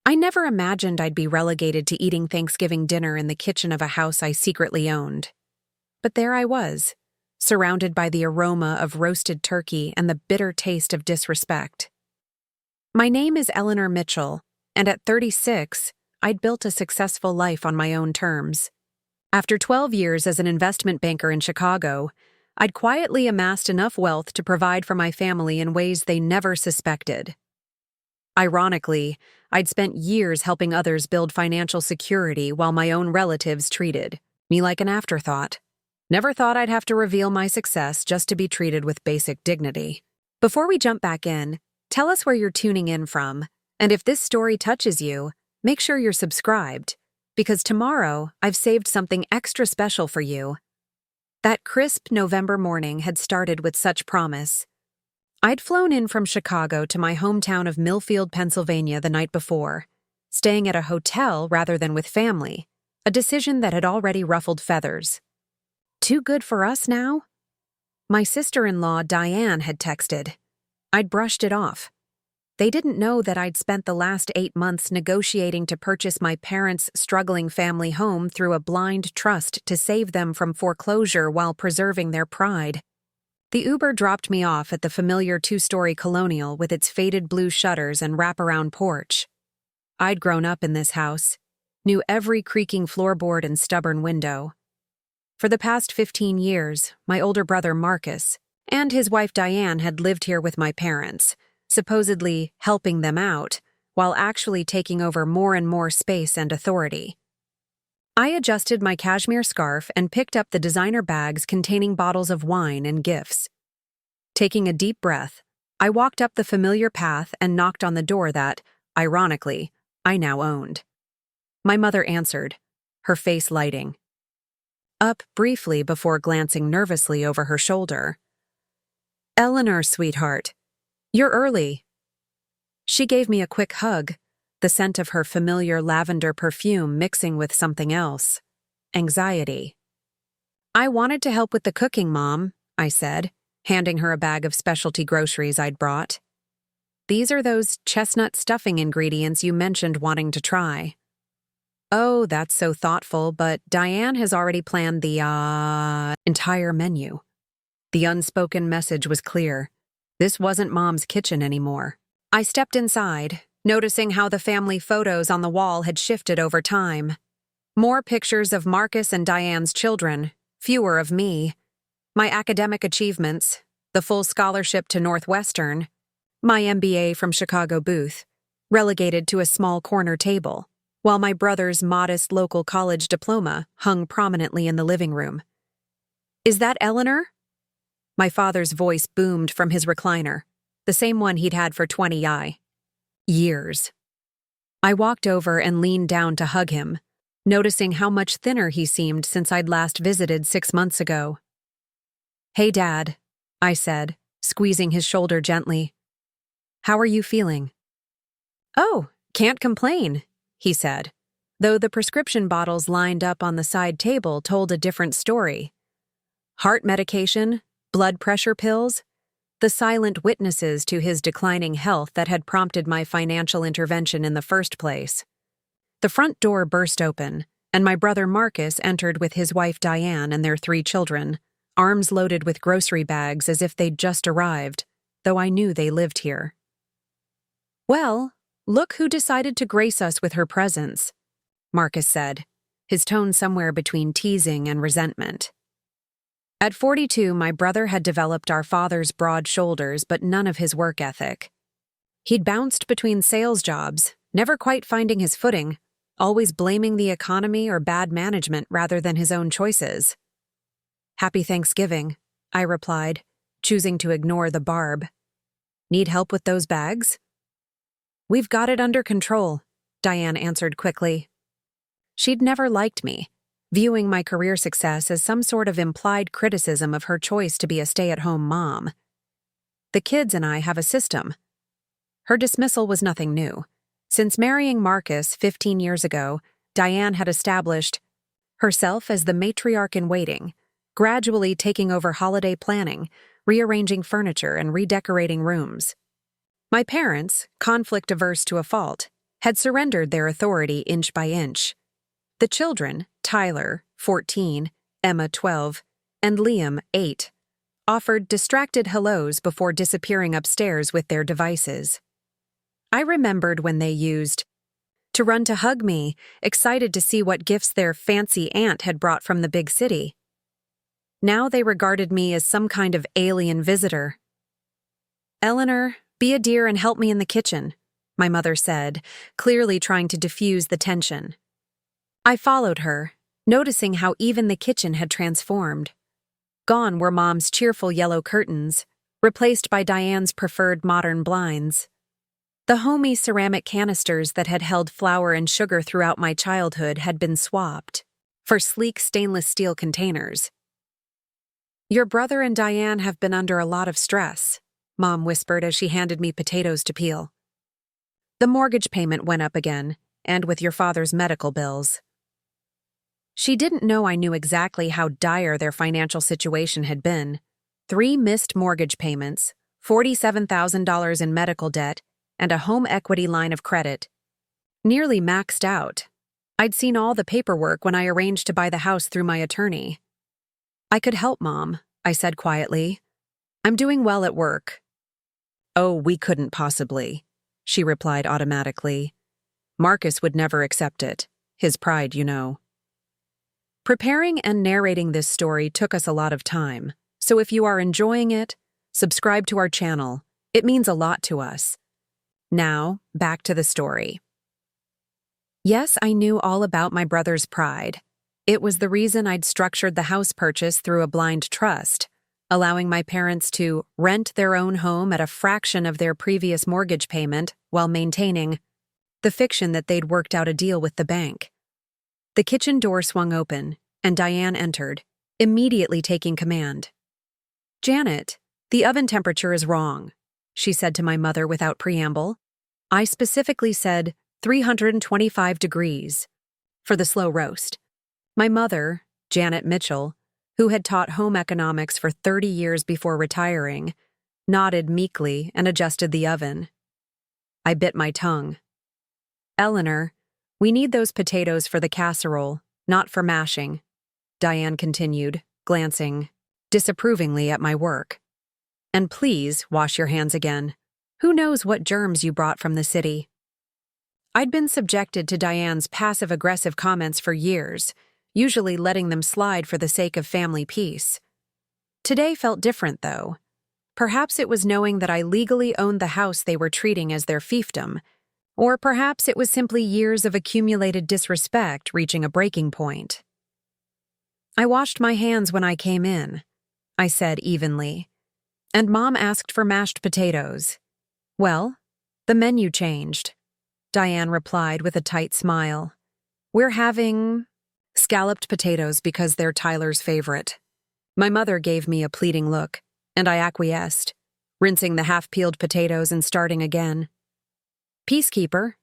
I never imagined I'd be relegated to eating Thanksgiving dinner in the kitchen of a house I secretly owned. But there I was, surrounded by the aroma of roasted turkey and the bitter taste of disrespect. My name is Eleanor Mitchell, and at 36, I'd built a successful life on my own terms. After 12 years as an investment banker in Chicago, I'd quietly amassed enough wealth to provide for my family in ways they never suspected. Ironically, I'd spent years helping others build financial security while my own relatives treated me like an afterthought. Never thought I'd have to reveal my success just to be treated with basic dignity. Before we jump back in, tell us where you're tuning in from, and if this story touches you, make sure you're subscribed, because tomorrow I've saved something extra special for you. That crisp November morning had started with such promise. I'd flown in from Chicago to my hometown of Millfield, Pennsylvania the night before, staying at a hotel rather than with family, a decision that had already ruffled feathers. Too good for us now? My sister-in-law, Diane, had texted. I'd brushed it off. They didn't know that I'd spent the last 8 months negotiating to purchase my parents' struggling family home through a blind trust to save them from foreclosure while preserving their pride. The Uber dropped me off at the familiar 2-story colonial with its faded blue shutters and wraparound porch. I'd grown up in this house, knew every creaking floorboard and stubborn window. For the past 15 years, my older brother Marcus and his wife Diane had lived here with my parents, supposedly helping them out, while actually taking over more and more space and authority. I adjusted my cashmere scarf and picked up the designer bags containing bottles of wine and gifts. Taking a deep breath, I walked up the familiar path and knocked on the door that, ironically, I now owned. My mother answered, her face lighting. Up briefly before glancing nervously over her shoulder. "Eleanor, sweetheart, you're early." She gave me a quick hug, the scent of her familiar lavender perfume mixing with something else. Anxiety. "I wanted to help with the cooking, Mom," I said, handing her a bag of specialty groceries I'd brought. "These are those chestnut stuffing ingredients you mentioned wanting to try." "Oh, that's so thoughtful, but Diane has already planned the, entire menu." The unspoken message was clear. This wasn't Mom's kitchen anymore. I stepped inside, noticing how the family photos on the wall had shifted over time. More pictures of Marcus and Diane's children, fewer of me. My academic achievements, the full scholarship to Northwestern, my MBA from Chicago Booth, relegated to a small corner table, while my brother's modest local college diploma hung prominently in the living room. "Is that Eleanor?" My father's voice boomed from his recliner, the same one he'd had for 20 years. I walked over and leaned down to hug him, noticing how much thinner he seemed since I'd last visited 6 months ago. "Hey, Dad," I said, squeezing his shoulder gently. "How are you feeling?" "Oh, can't complain," he said, though the prescription bottles lined up on the side table told a different story. Heart medication, blood pressure pills, the silent witnesses to his declining health that had prompted my financial intervention in the first place. The front door burst open, and my brother Marcus entered with his wife Diane and their 3 children, arms loaded with grocery bags as if they'd just arrived, though I knew they lived here. "Well, look who decided to grace us with her presence," Marcus said, his tone somewhere between teasing and resentment. At 42, my brother had developed our father's broad shoulders but none of his work ethic. He'd bounced between sales jobs, never quite finding his footing, always blaming the economy or bad management rather than his own choices. "Happy Thanksgiving," I replied, choosing to ignore the barb. "Need help with those bags?" "We've got it under control," Diane answered quickly. She'd never liked me, viewing my career success as some sort of implied criticism of her choice to be a stay-at-home mom. "The kids and I have a system." Her dismissal was nothing new. Since marrying Marcus 15 years ago, Diane had established herself as the matriarch in waiting, gradually taking over holiday planning, rearranging furniture, and redecorating rooms. My parents, conflict-averse to a fault, had surrendered their authority inch by inch. The children, Tyler, 14, Emma, 12, and Liam, 8, offered distracted hellos before disappearing upstairs with their devices. I remembered when they used to run to hug me, excited to see what gifts their fancy aunt had brought from the big city. Now they regarded me as some kind of alien visitor. "Eleanor, be a dear and help me in the kitchen," my mother said, clearly trying to diffuse the tension. I followed her, noticing how even the kitchen had transformed. Gone were Mom's cheerful yellow curtains, replaced by Diane's preferred modern blinds. The homey ceramic canisters that had held flour and sugar throughout my childhood had been swapped for sleek stainless steel containers. "Your brother and Diane have been under a lot of stress," Mom whispered as she handed me potatoes to peel. "The mortgage payment went up again, and with your father's medical bills." She didn't know I knew exactly how dire their financial situation had been. 3 missed mortgage payments, $47,000 in medical debt, and a home equity line of credit. Nearly maxed out. I'd seen all the paperwork when I arranged to buy the house through my attorney. "I could help, Mom," I said quietly. "I'm doing well at work." "Oh, we couldn't possibly," she replied automatically. "Marcus would never accept it. His pride, you know." Preparing and narrating this story took us a lot of time, so if you are enjoying it, subscribe to our channel. It means a lot to us. Now, back to the story. Yes, I knew all about my brother's pride. It was the reason I'd structured the house purchase through a blind trust, allowing my parents to rent their own home at a fraction of their previous mortgage payment while maintaining the fiction that they'd worked out a deal with the bank. The kitchen door swung open, and Diane entered, immediately taking command. "Janet, the oven temperature is wrong," she said to my mother without preamble. "I specifically said 325 degrees for the slow roast." My mother, Janet Mitchell, who had taught home economics for 30 years before retiring, nodded meekly and adjusted the oven. I bit my tongue. "Eleanor, we need those potatoes for the casserole, not for mashing," Diane continued, glancing disapprovingly at my work. "And please wash your hands again. Who knows what germs you brought from the city?" I'd been subjected to Diane's passive-aggressive comments for years, usually letting them slide for the sake of family peace. Today felt different, though. Perhaps it was knowing that I legally owned the house they were treating as their fiefdom, or perhaps it was simply years of accumulated disrespect reaching a breaking point. "I washed my hands when I came in," I said evenly, "and Mom asked for mashed potatoes." "Well, the menu changed," Diane replied with a tight smile. "We're having scalloped potatoes because they're Tyler's favorite." My mother gave me a pleading look, and I acquiesced, rinsing the half-peeled potatoes and starting again. Peacekeeper,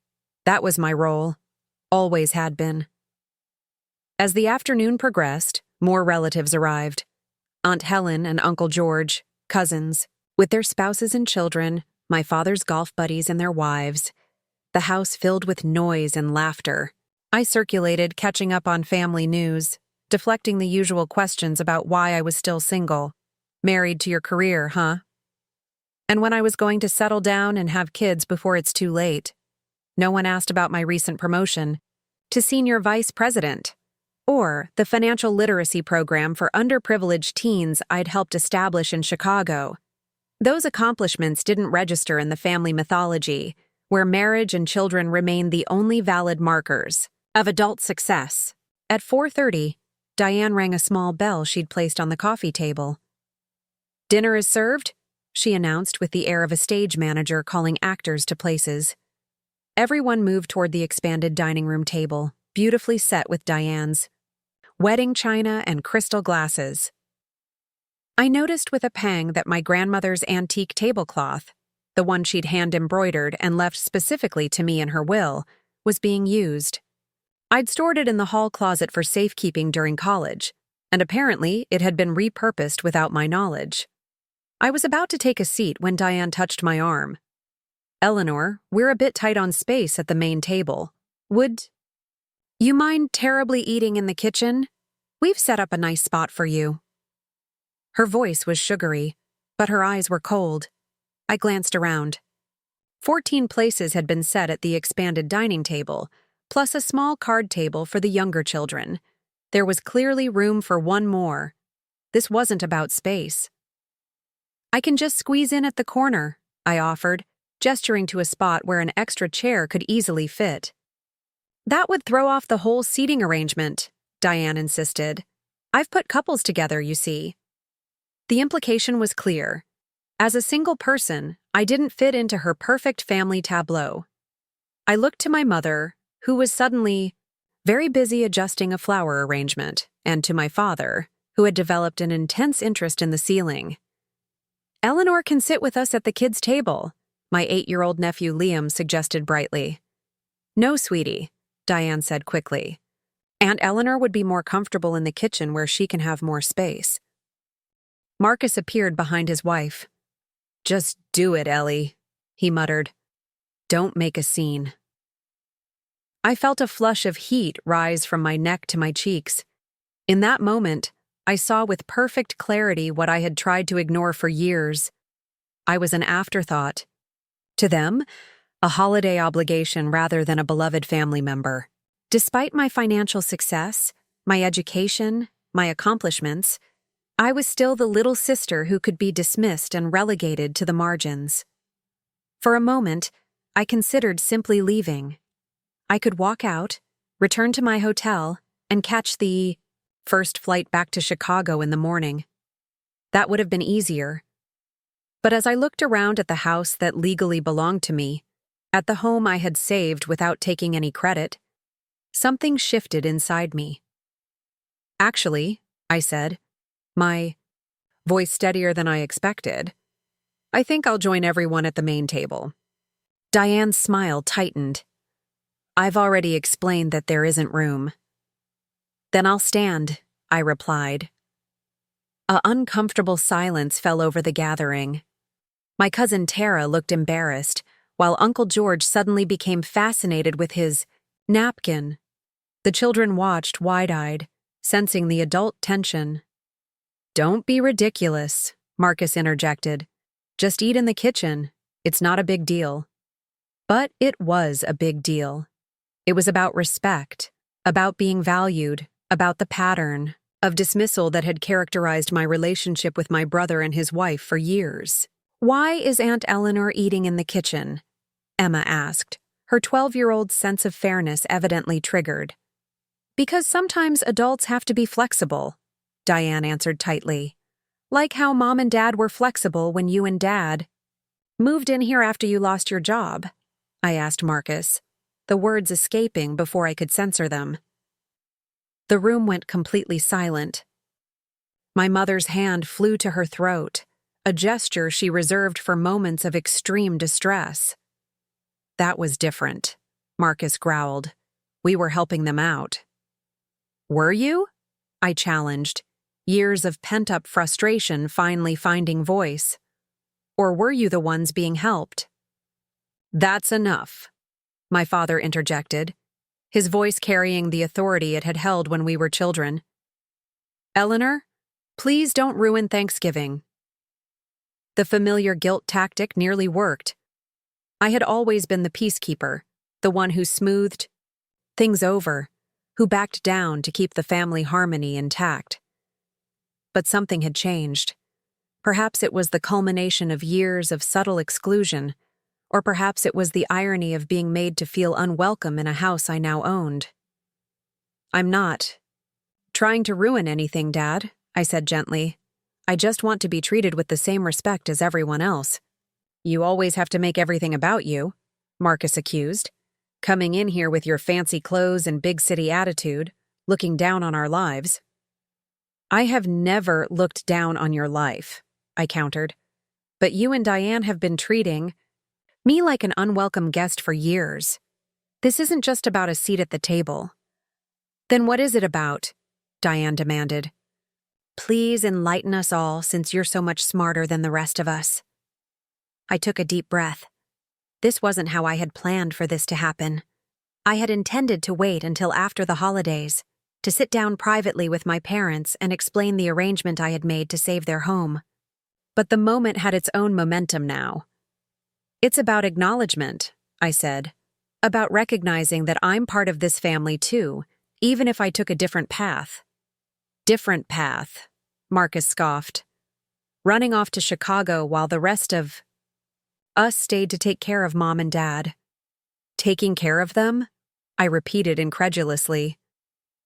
that was my role, always had been. As the afternoon progressed, more relatives arrived. Aunt Helen and Uncle George, cousins, with their spouses and children, my father's golf buddies and their wives. The house filled with noise and laughter. I circulated, catching up on family news, deflecting the usual questions about why I was still single. "Married to your career, huh?" And when I was going to settle down and have kids before it's too late. No one asked about my recent promotion to senior vice president, or the financial literacy program for underprivileged teens I'd helped establish in Chicago. Those accomplishments didn't register in the family mythology, where marriage and children remain the only valid markers of adult success. At 4:30, Diane rang a small bell she'd placed on the coffee table. "Dinner is served," she announced with the air of a stage manager calling actors to places. Everyone moved toward the expanded dining room table, beautifully set with Diane's wedding china and crystal glasses. I noticed with a pang that my grandmother's antique tablecloth, the one she'd hand-embroidered and left specifically to me in her will, was being used. I'd stored it in the hall closet for safekeeping during college, and apparently it had been repurposed without my knowledge. I was about to take a seat when Diane touched my arm. Eleanor, we're a bit tight on space at the main table. Would you mind terribly eating in the kitchen? We've set up a nice spot for you." Her voice was sugary, but her eyes were cold. I glanced around. 14 places had been set at the expanded dining table, plus a small card table for the younger children. There was clearly room for one more. This wasn't about space. "I can just squeeze in at the corner," I offered, gesturing to a spot where an extra chair could easily fit. "That would throw off the whole seating arrangement," Diane insisted. "I've put couples together, you see." The implication was clear. As a single person, I didn't fit into her perfect family tableau. I looked to my mother, who was suddenly very busy adjusting a flower arrangement, and to my father, who had developed an intense interest in the ceiling. "Eleanor can sit with us at the kids' table," my 8-year-old nephew Liam suggested brightly. "No, sweetie," Diane said quickly. "Aunt Eleanor would be more comfortable in the kitchen where she can have more space." Marcus appeared behind his wife. "Just do it, Ellie," he muttered. "Don't make a scene." I felt a flush of heat rise from my neck to my cheeks. In that moment, I saw with perfect clarity what I had tried to ignore for years. I was an afterthought. To them, a holiday obligation rather than a beloved family member. Despite my financial success, my education, my accomplishments, I was still the little sister who could be dismissed and relegated to the margins. For a moment, I considered simply leaving. I could walk out, return to my hotel, and catch the first flight back to Chicago in the morning. That would have been easier. But as I looked around at the house that legally belonged to me, at the home I had saved without taking any credit, something shifted inside me. "Actually," I said, my voice steadier than I expected, "I think I'll join everyone at the main table." Diane's smile tightened. "I've already explained that there isn't room." "Then I'll stand," I replied. An uncomfortable silence fell over the gathering. My cousin Tara looked embarrassed, while Uncle George suddenly became fascinated with his napkin. The children watched wide-eyed, sensing the adult tension. "Don't be ridiculous," Marcus interjected. "Just eat in the kitchen. It's not a big deal." But it was a big deal. It was about respect, about being valued, about the pattern of dismissal that had characterized my relationship with my brother and his wife for years. "Why is Aunt Eleanor eating in the kitchen?" Emma asked, her 12-year-old sense of fairness evidently triggered. "Because sometimes adults have to be flexible," Diane answered tightly. "Like how Mom and Dad were flexible when you and Dad moved in here after you lost your job," I asked Marcus, the words escaping before I could censor them. The room went completely silent. My mother's hand flew to her throat, a gesture she reserved for moments of extreme distress. "That was different," Marcus growled. "We were helping them out." "Were you?" I challenged, years of pent-up frustration finally finding voice. "Or were you the ones being helped?" "That's enough," my father interjected, his voice carrying the authority it had held when we were children. "Eleanor, please don't ruin Thanksgiving." The familiar guilt tactic nearly worked. I had always been the peacekeeper, the one who smoothed things over, who backed down to keep the family harmony intact. But something had changed. Perhaps it was the culmination of years of subtle exclusion, or perhaps it was the irony of being made to feel unwelcome in a house I now owned. "I'm not trying to ruin anything, Dad," I said gently. "I just want to be treated with the same respect as everyone else." "You always have to make everything about you," Marcus accused. "Coming in here with your fancy clothes and big city attitude, looking down on our lives." "I have never looked down on your life," I countered. "But you and Diane have been treating me like an unwelcome guest for years. This isn't just about a seat at the table." "Then what is it about?" Diane demanded. "Please enlighten us all since you're so much smarter than the rest of us." I took a deep breath. This wasn't how I had planned for this to happen. I had intended to wait until after the holidays, to sit down privately with my parents and explain the arrangement I had made to save their home. But the moment had its own momentum now. It's about acknowledgement, I said. About recognizing that I'm part of this family too, even if I took a different path. Different path, Marcus scoffed. Running off to Chicago while the rest of us stayed to take care of Mom and Dad. Taking care of them? I repeated incredulously.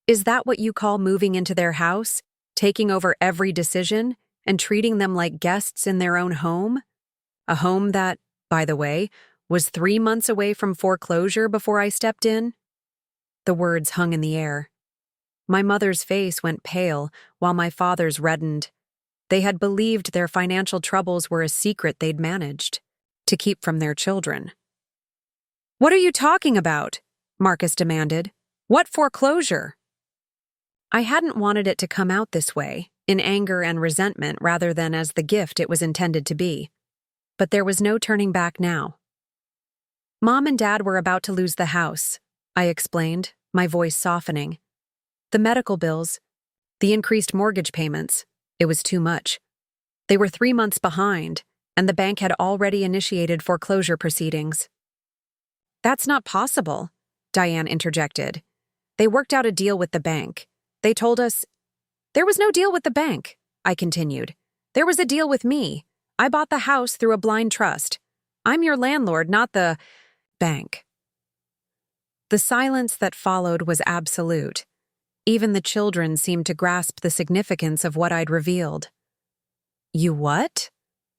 Is that what you call moving into their house, taking over every decision, and treating them like guests in their own home? A home that, by the way, was 3 months away from foreclosure before I stepped in? The words hung in the air. My mother's face went pale, while my father's reddened. They had believed their financial troubles were a secret they'd managed to keep from their children. "What are you talking about?" Marcus demanded. "What foreclosure?" I hadn't wanted it to come out this way, in anger and resentment rather than as the gift it was intended to be. But there was no turning back now. Mom and Dad were about to lose the house, I explained, my voice softening. The medical bills, the increased mortgage payments, it was too much. They were 3 months behind, and the bank had already initiated foreclosure proceedings. "That's not possible," Diane interjected. "They worked out a deal with the bank. They told us—" "There was no deal with the bank," I continued. "There was a deal with me. I bought the house through a blind trust. I'm your landlord, not the bank." The silence that followed was absolute. Even the children seemed to grasp the significance of what I'd revealed. "You what?"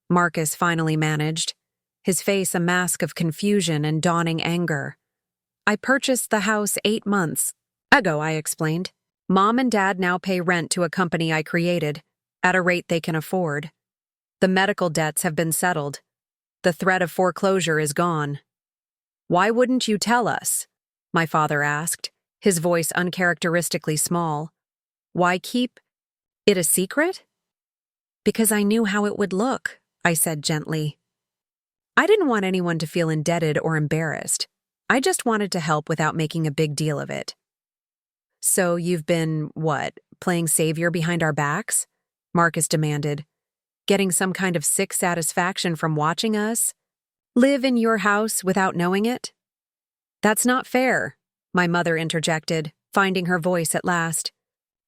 Marcus finally managed, his face a mask of confusion and dawning anger. "I purchased the house 8 months ago," I explained. "Mom and Dad now pay rent to a company I created, at a rate they can afford. The medical debts have been settled. The threat of foreclosure is gone." "Why wouldn't you tell us?" my father asked, his voice uncharacteristically small. "Why keep it a secret?" "Because I knew how it would look," I said gently. I didn't want anyone to feel indebted or embarrassed. I just wanted to help without making a big deal of it. "So you've been, playing savior behind our backs?" Marcus demanded. "Getting some kind of sick satisfaction from watching us live in your house without knowing it?" "That's not fair," my mother interjected, finding her voice at last.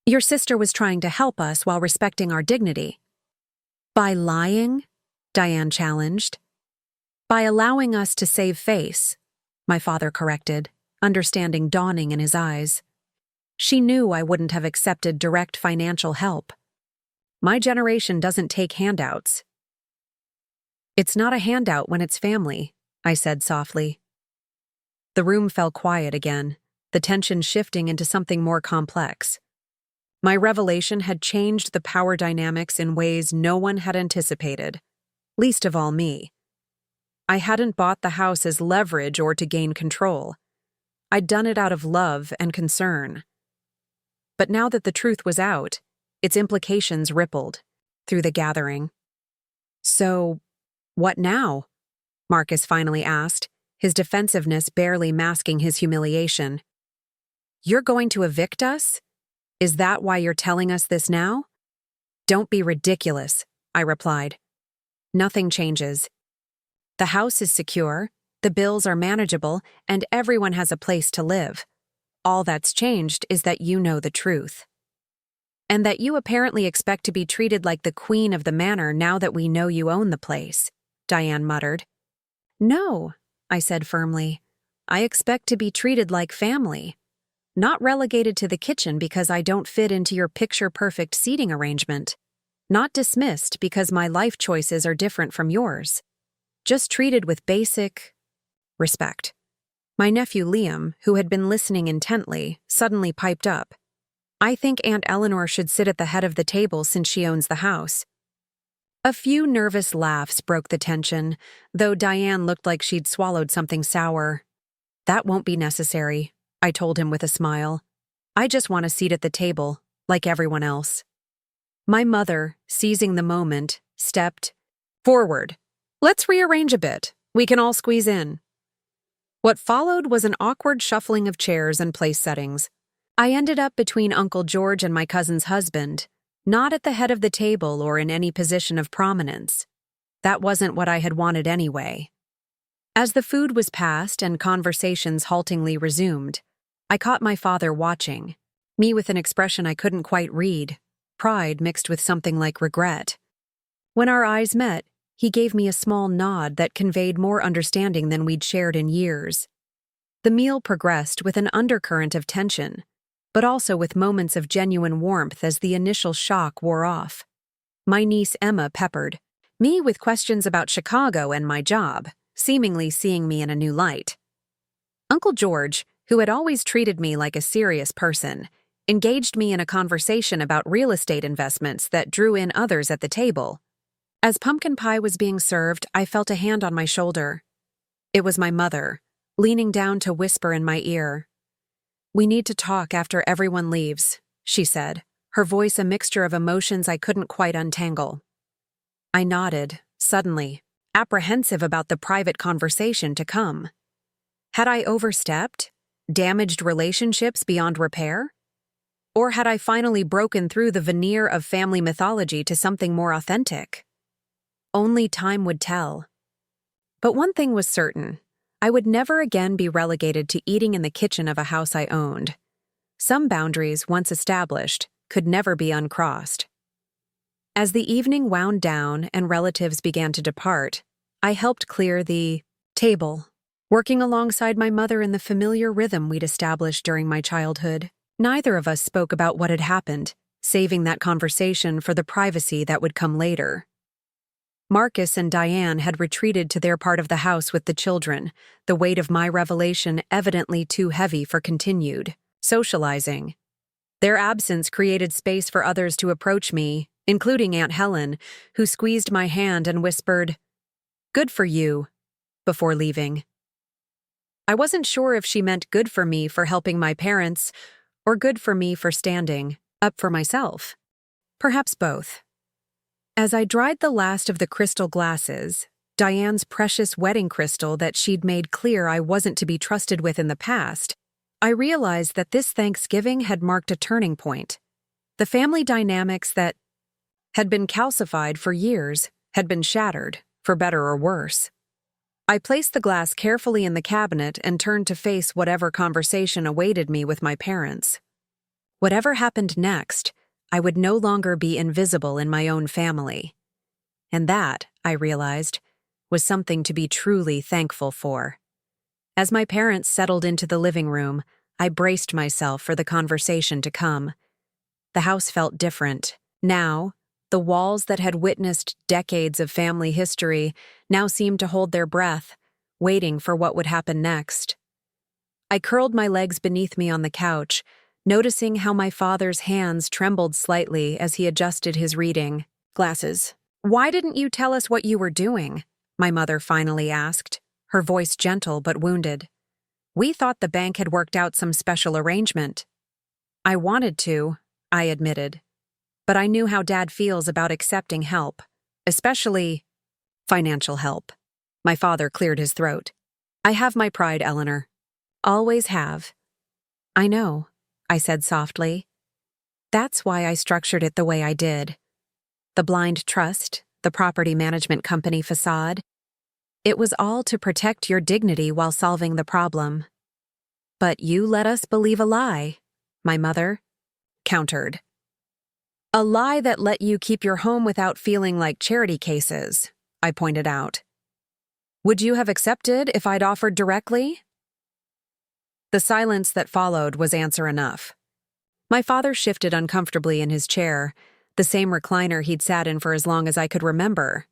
"Your sister was trying to help us while respecting our dignity." "By lying?" Diane challenged. "By allowing us to save face," my father corrected, understanding dawning in his eyes. She knew I wouldn't have accepted direct financial help. My generation doesn't take handouts. "It's not a handout when it's family," I said softly. The room fell quiet again, the tension shifting into something more complex. My revelation had changed the power dynamics in ways no one had anticipated, least of all me. I hadn't bought the house as leverage or to gain control. I'd done it out of love and concern. But now that the truth was out, its implications rippled through the gathering. "So, what now?" Marcus finally asked, his defensiveness barely masking his humiliation. "You're going to evict us? Is that why you're telling us this now?" "Don't be ridiculous," I replied. "Nothing changes. The house is secure, the bills are manageable, and everyone has a place to live. All that's changed is that you know the truth. And that you apparently expect to be treated like the queen of the manor now that we know you own the place," Diane muttered. "No," I said firmly. "I expect to be treated like family. Not relegated to the kitchen because I don't fit into your picture-perfect seating arrangement. Not dismissed because my life choices are different from yours. Just treated with basic respect." My nephew Liam, who had been listening intently, suddenly piped up. "I think Aunt Eleanor should sit at the head of the table since she owns the house." A few nervous laughs broke the tension, though Diane looked like she'd swallowed something sour. "That won't be necessary," I told him with a smile. "I just want a seat at the table, like everyone else." My mother, seizing the moment, stepped forward. "Let's rearrange a bit. We can all squeeze in." What followed was an awkward shuffling of chairs and place settings. I ended up between Uncle George and my cousin's husband, not at the head of the table or in any position of prominence. That wasn't what I had wanted anyway. As the food was passed and conversations haltingly resumed, I caught my father watching, me with an expression I couldn't quite read, pride mixed with something like regret. When our eyes met, he gave me a small nod that conveyed more understanding than we'd shared in years. The meal progressed with an undercurrent of tension, but also with moments of genuine warmth as the initial shock wore off. My niece Emma peppered me with questions about Chicago and my job, seemingly seeing me in a new light. Uncle George, who had always treated me like a serious person, engaged me in a conversation about real estate investments that drew in others at the table. As pumpkin pie was being served, I felt a hand on my shoulder. It was my mother, leaning down to whisper in my ear. "We need to talk after everyone leaves," she said, her voice a mixture of emotions I couldn't quite untangle. I nodded, suddenly, apprehensive about the private conversation to come. Had I overstepped? Damaged relationships beyond repair? Or had I finally broken through the veneer of family mythology to something more authentic? Only time would tell. But one thing was certain. I would never again be relegated to eating in the kitchen of a house I owned. Some boundaries, once established, could never be uncrossed. As the evening wound down and relatives began to depart, I helped clear the table, working alongside my mother in the familiar rhythm we'd established during my childhood. Neither of us spoke about what had happened, saving that conversation for the privacy that would come later. Marcus and Diane had retreated to their part of the house with the children, the weight of my revelation evidently too heavy for continued socializing. Their absence created space for others to approach me, including Aunt Helen, who squeezed my hand and whispered, "Good for you," before leaving. I wasn't sure if she meant good for me for helping my parents, or good for me for standing up for myself. Perhaps both. As I dried the last of the crystal glasses, Diane's precious wedding crystal that she'd made clear I wasn't to be trusted with in the past, I realized that this Thanksgiving had marked a turning point. The family dynamics that had been calcified for years had been shattered, for better or worse. I placed the glass carefully in the cabinet and turned to face whatever conversation awaited me with my parents. Whatever happened next, I would no longer be invisible in my own family. And that, I realized, was something to be truly thankful for. As my parents settled into the living room, I braced myself for the conversation to come. The house felt different. Now, the walls that had witnessed decades of family history now seemed to hold their breath, waiting for what would happen next. I curled my legs beneath me on the couch, noticing how my father's hands trembled slightly as he adjusted his reading glasses. "Why didn't you tell us what you were doing?" my mother finally asked, her voice gentle but wounded. "We thought the bank had worked out some special arrangement." "I wanted to," I admitted. "But I knew how Dad feels about accepting help, especially financial help." My father cleared his throat. "I have my pride, Eleanor. Always have." "I know," I said softly. "That's why I structured it the way I did. The blind trust, the property management company facade. It was all to protect your dignity while solving the problem." "But you let us believe a lie," my mother countered. "A lie that let you keep your home without feeling like charity cases," I pointed out. "Would you have accepted if I'd offered directly?" The silence that followed was answer enough. My father shifted uncomfortably in his chair, the same recliner he'd sat in for as long as I could remember.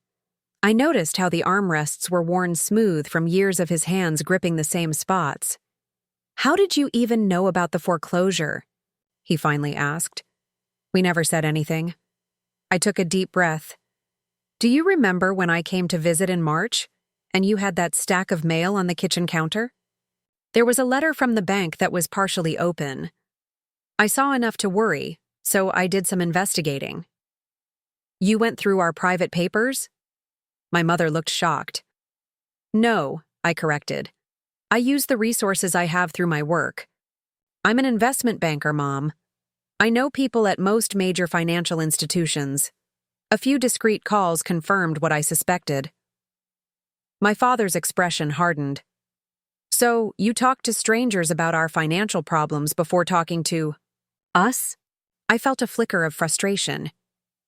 I noticed how the armrests were worn smooth from years of his hands gripping the same spots. "How did you even know about the foreclosure?" he finally asked. "We never said anything." I took a deep breath. "Do you remember when I came to visit in March, and you had that stack of mail on the kitchen counter? There was a letter from the bank that was partially open. I saw enough to worry, so I did some investigating." "You went through our private papers?" My mother looked shocked. "No," I corrected. I use the resources I have through my work. I'm an investment banker, Mom. I know people at most major financial institutions. A few discreet calls confirmed what I suspected. My father's expression hardened. So, you talked to strangers about our financial problems before talking to us? I felt a flicker of frustration.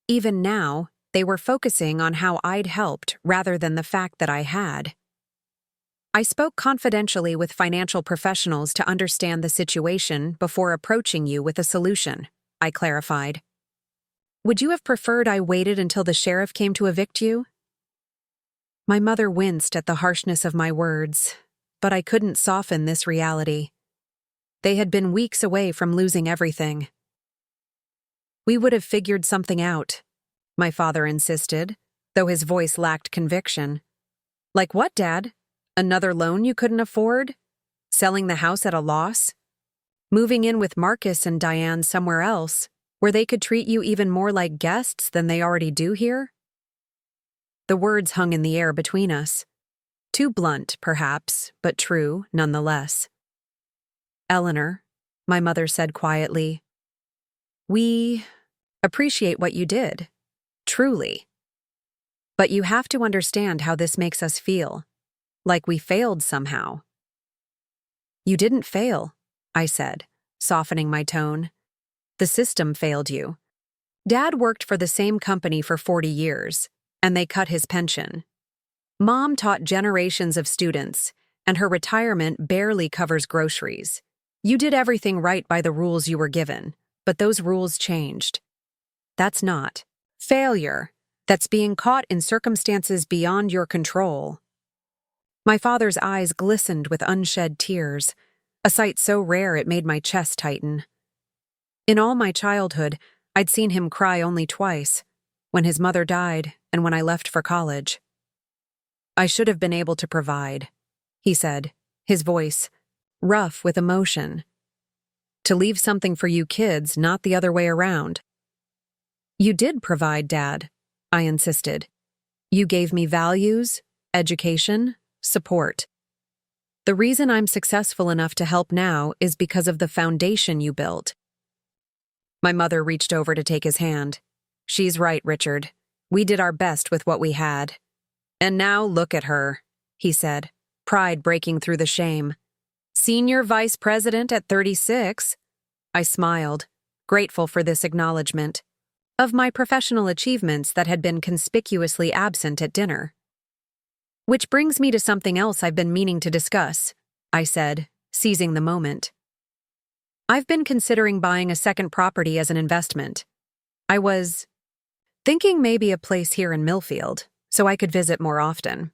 Even now, they were focusing on how I'd helped rather than the fact that I had. I spoke confidentially with financial professionals to understand the situation before approaching you with a solution, I clarified. Would you have preferred I waited until the sheriff came to evict you? My mother winced at the harshness of my words, but I couldn't soften this reality. They had been weeks away from losing everything. We would have figured something out, my father insisted, though his voice lacked conviction. Like what, Dad? Another loan you couldn't afford? Selling the house at a loss? Moving in with Marcus and Diane somewhere else, where they could treat you even more like guests than they already do here? The words hung in the air between us. Too blunt, perhaps, but true, nonetheless. Eleanor, my mother said quietly, we appreciate what you did, truly. But you have to understand how this makes us feel, like we failed somehow. You didn't fail, I said, softening my tone. The system failed you. Dad worked for the same company for 40 years, and they cut his pension. Mom taught generations of students, and her retirement barely covers groceries. You did everything right by the rules you were given, but those rules changed. That's not failure. That's being caught in circumstances beyond your control. My father's eyes glistened with unshed tears, a sight so rare it made my chest tighten. In all my childhood, I'd seen him cry only twice, when his mother died and when I left for college. I should have been able to provide, he said, his voice rough with emotion. To leave something for you kids, not the other way around. You did provide, Dad, I insisted. You gave me values, education, support. The reason I'm successful enough to help now is because of the foundation you built. My mother reached over to take his hand. She's right, Richard. We did our best with what we had. And now look at her, he said, pride breaking through the shame. Senior Vice President at 36. I smiled, grateful for this acknowledgement of my professional achievements that had been conspicuously absent at dinner. Which brings me to something else I've been meaning to discuss, I said, seizing the moment. I've been considering buying a second property as an investment. I was thinking maybe a place here in Millfield, so I could visit more often.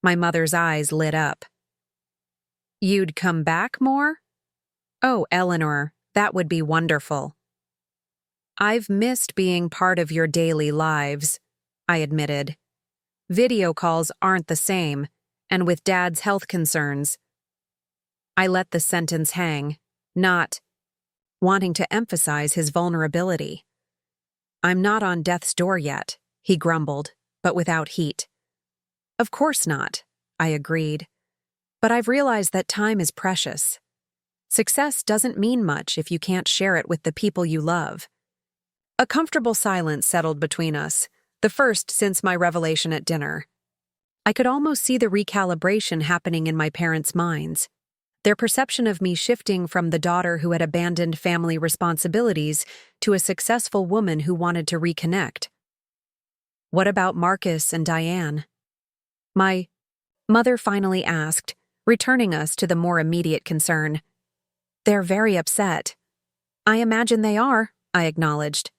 My mother's eyes lit up. You'd come back more? Oh, Eleanor, that would be wonderful. I've missed being part of your daily lives, I admitted. Video calls aren't the same, and with Dad's health concerns. I let the sentence hang, not wanting to emphasize his vulnerability. I'm not on death's door yet, he grumbled, but without heat. Of course not, I agreed. But I've realized that time is precious. Success doesn't mean much if you can't share it with the people you love. A comfortable silence settled between us, the first since my revelation at dinner. I could almost see the recalibration happening in my parents' minds, their perception of me shifting from the daughter who had abandoned family responsibilities to a successful woman who wanted to reconnect. What about Marcus and Diane? My mother finally asked, returning us to the more immediate concern. They're very upset. I imagine they are, I acknowledged.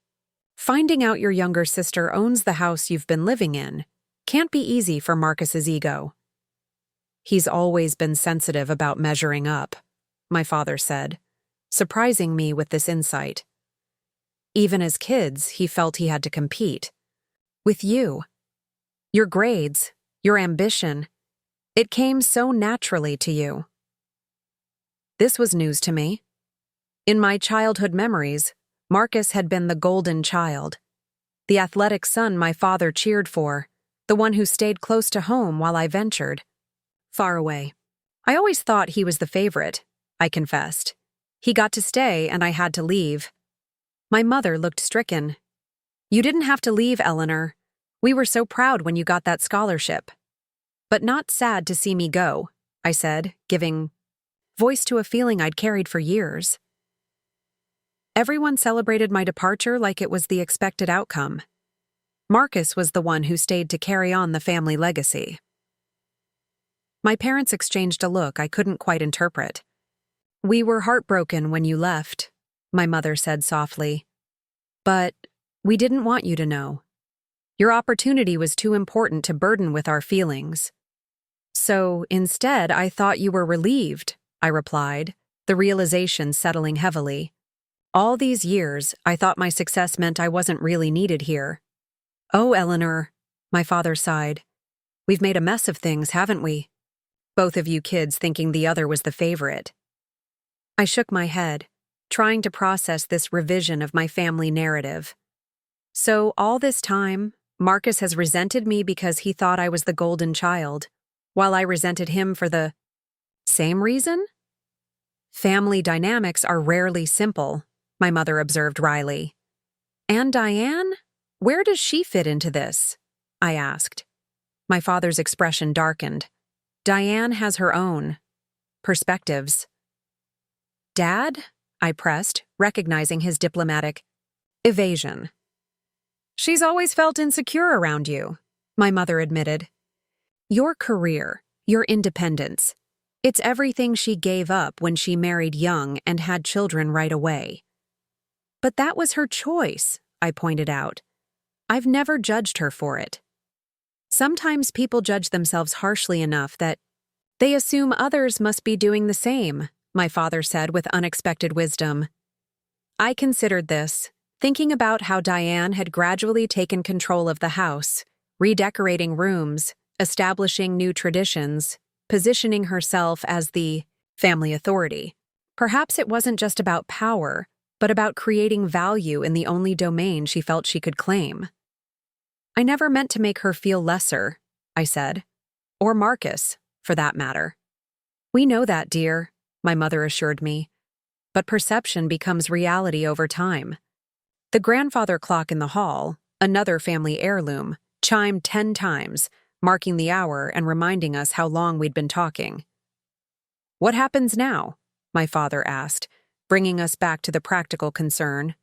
Finding out your younger sister owns the house you've been living in can't be easy for Marcus's ego. He's always been sensitive about measuring up, my father said, surprising me with this insight. Even as kids, he felt he had to compete. With you. Your grades, your ambition. It came so naturally to you. This was news to me. In my childhood memories, Marcus had been the golden child, the athletic son my father cheered for, the one who stayed close to home while I ventured far away. I always thought he was the favorite, I confessed. He got to stay and I had to leave. My mother looked stricken. You didn't have to leave, Eleanor. We were so proud when you got that scholarship. But not sad to see me go, I said, giving voice to a feeling I'd carried for years. Everyone celebrated my departure like it was the expected outcome. Marcus was the one who stayed to carry on the family legacy. My parents exchanged a look I couldn't quite interpret. We were heartbroken when you left, my mother said softly. But we didn't want you to know. Your opportunity was too important to burden with our feelings. So, instead, I thought you were relieved, I replied, the realization settling heavily. All these years, I thought my success meant I wasn't really needed here. Oh, Eleanor, my father sighed. We've made a mess of things, haven't we? Both of you kids thinking the other was the favorite. I shook my head, trying to process this revision of my family narrative. So, all this time, Marcus has resented me because he thought I was the golden child, while I resented him for the same reason? Family dynamics are rarely simple, my mother observed wryly. And Diane? Where does she fit into this? I asked. My father's expression darkened. Diane has her own perspectives. Dad? I pressed, recognizing his diplomatic evasion. She's always felt insecure around you, my mother admitted. Your career, your independence. It's everything she gave up when she married young and had children right away. But that was her choice, I pointed out. I've never judged her for it. Sometimes people judge themselves harshly enough that they assume others must be doing the same, my father said with unexpected wisdom. I considered this, thinking about how Diane had gradually taken control of the house, redecorating rooms, establishing new traditions, positioning herself as the family authority. Perhaps it wasn't just about power, but about creating value in the only domain she felt she could claim. I never meant to make her feel lesser, I said. Or Marcus, for that matter. We know that, dear, my mother assured me. But perception becomes reality over time. The grandfather clock in the hall, another family heirloom, chimed 10 times, marking the hour and reminding us how long we'd been talking. What happens now? My father asked, bringing us back to the practical concern.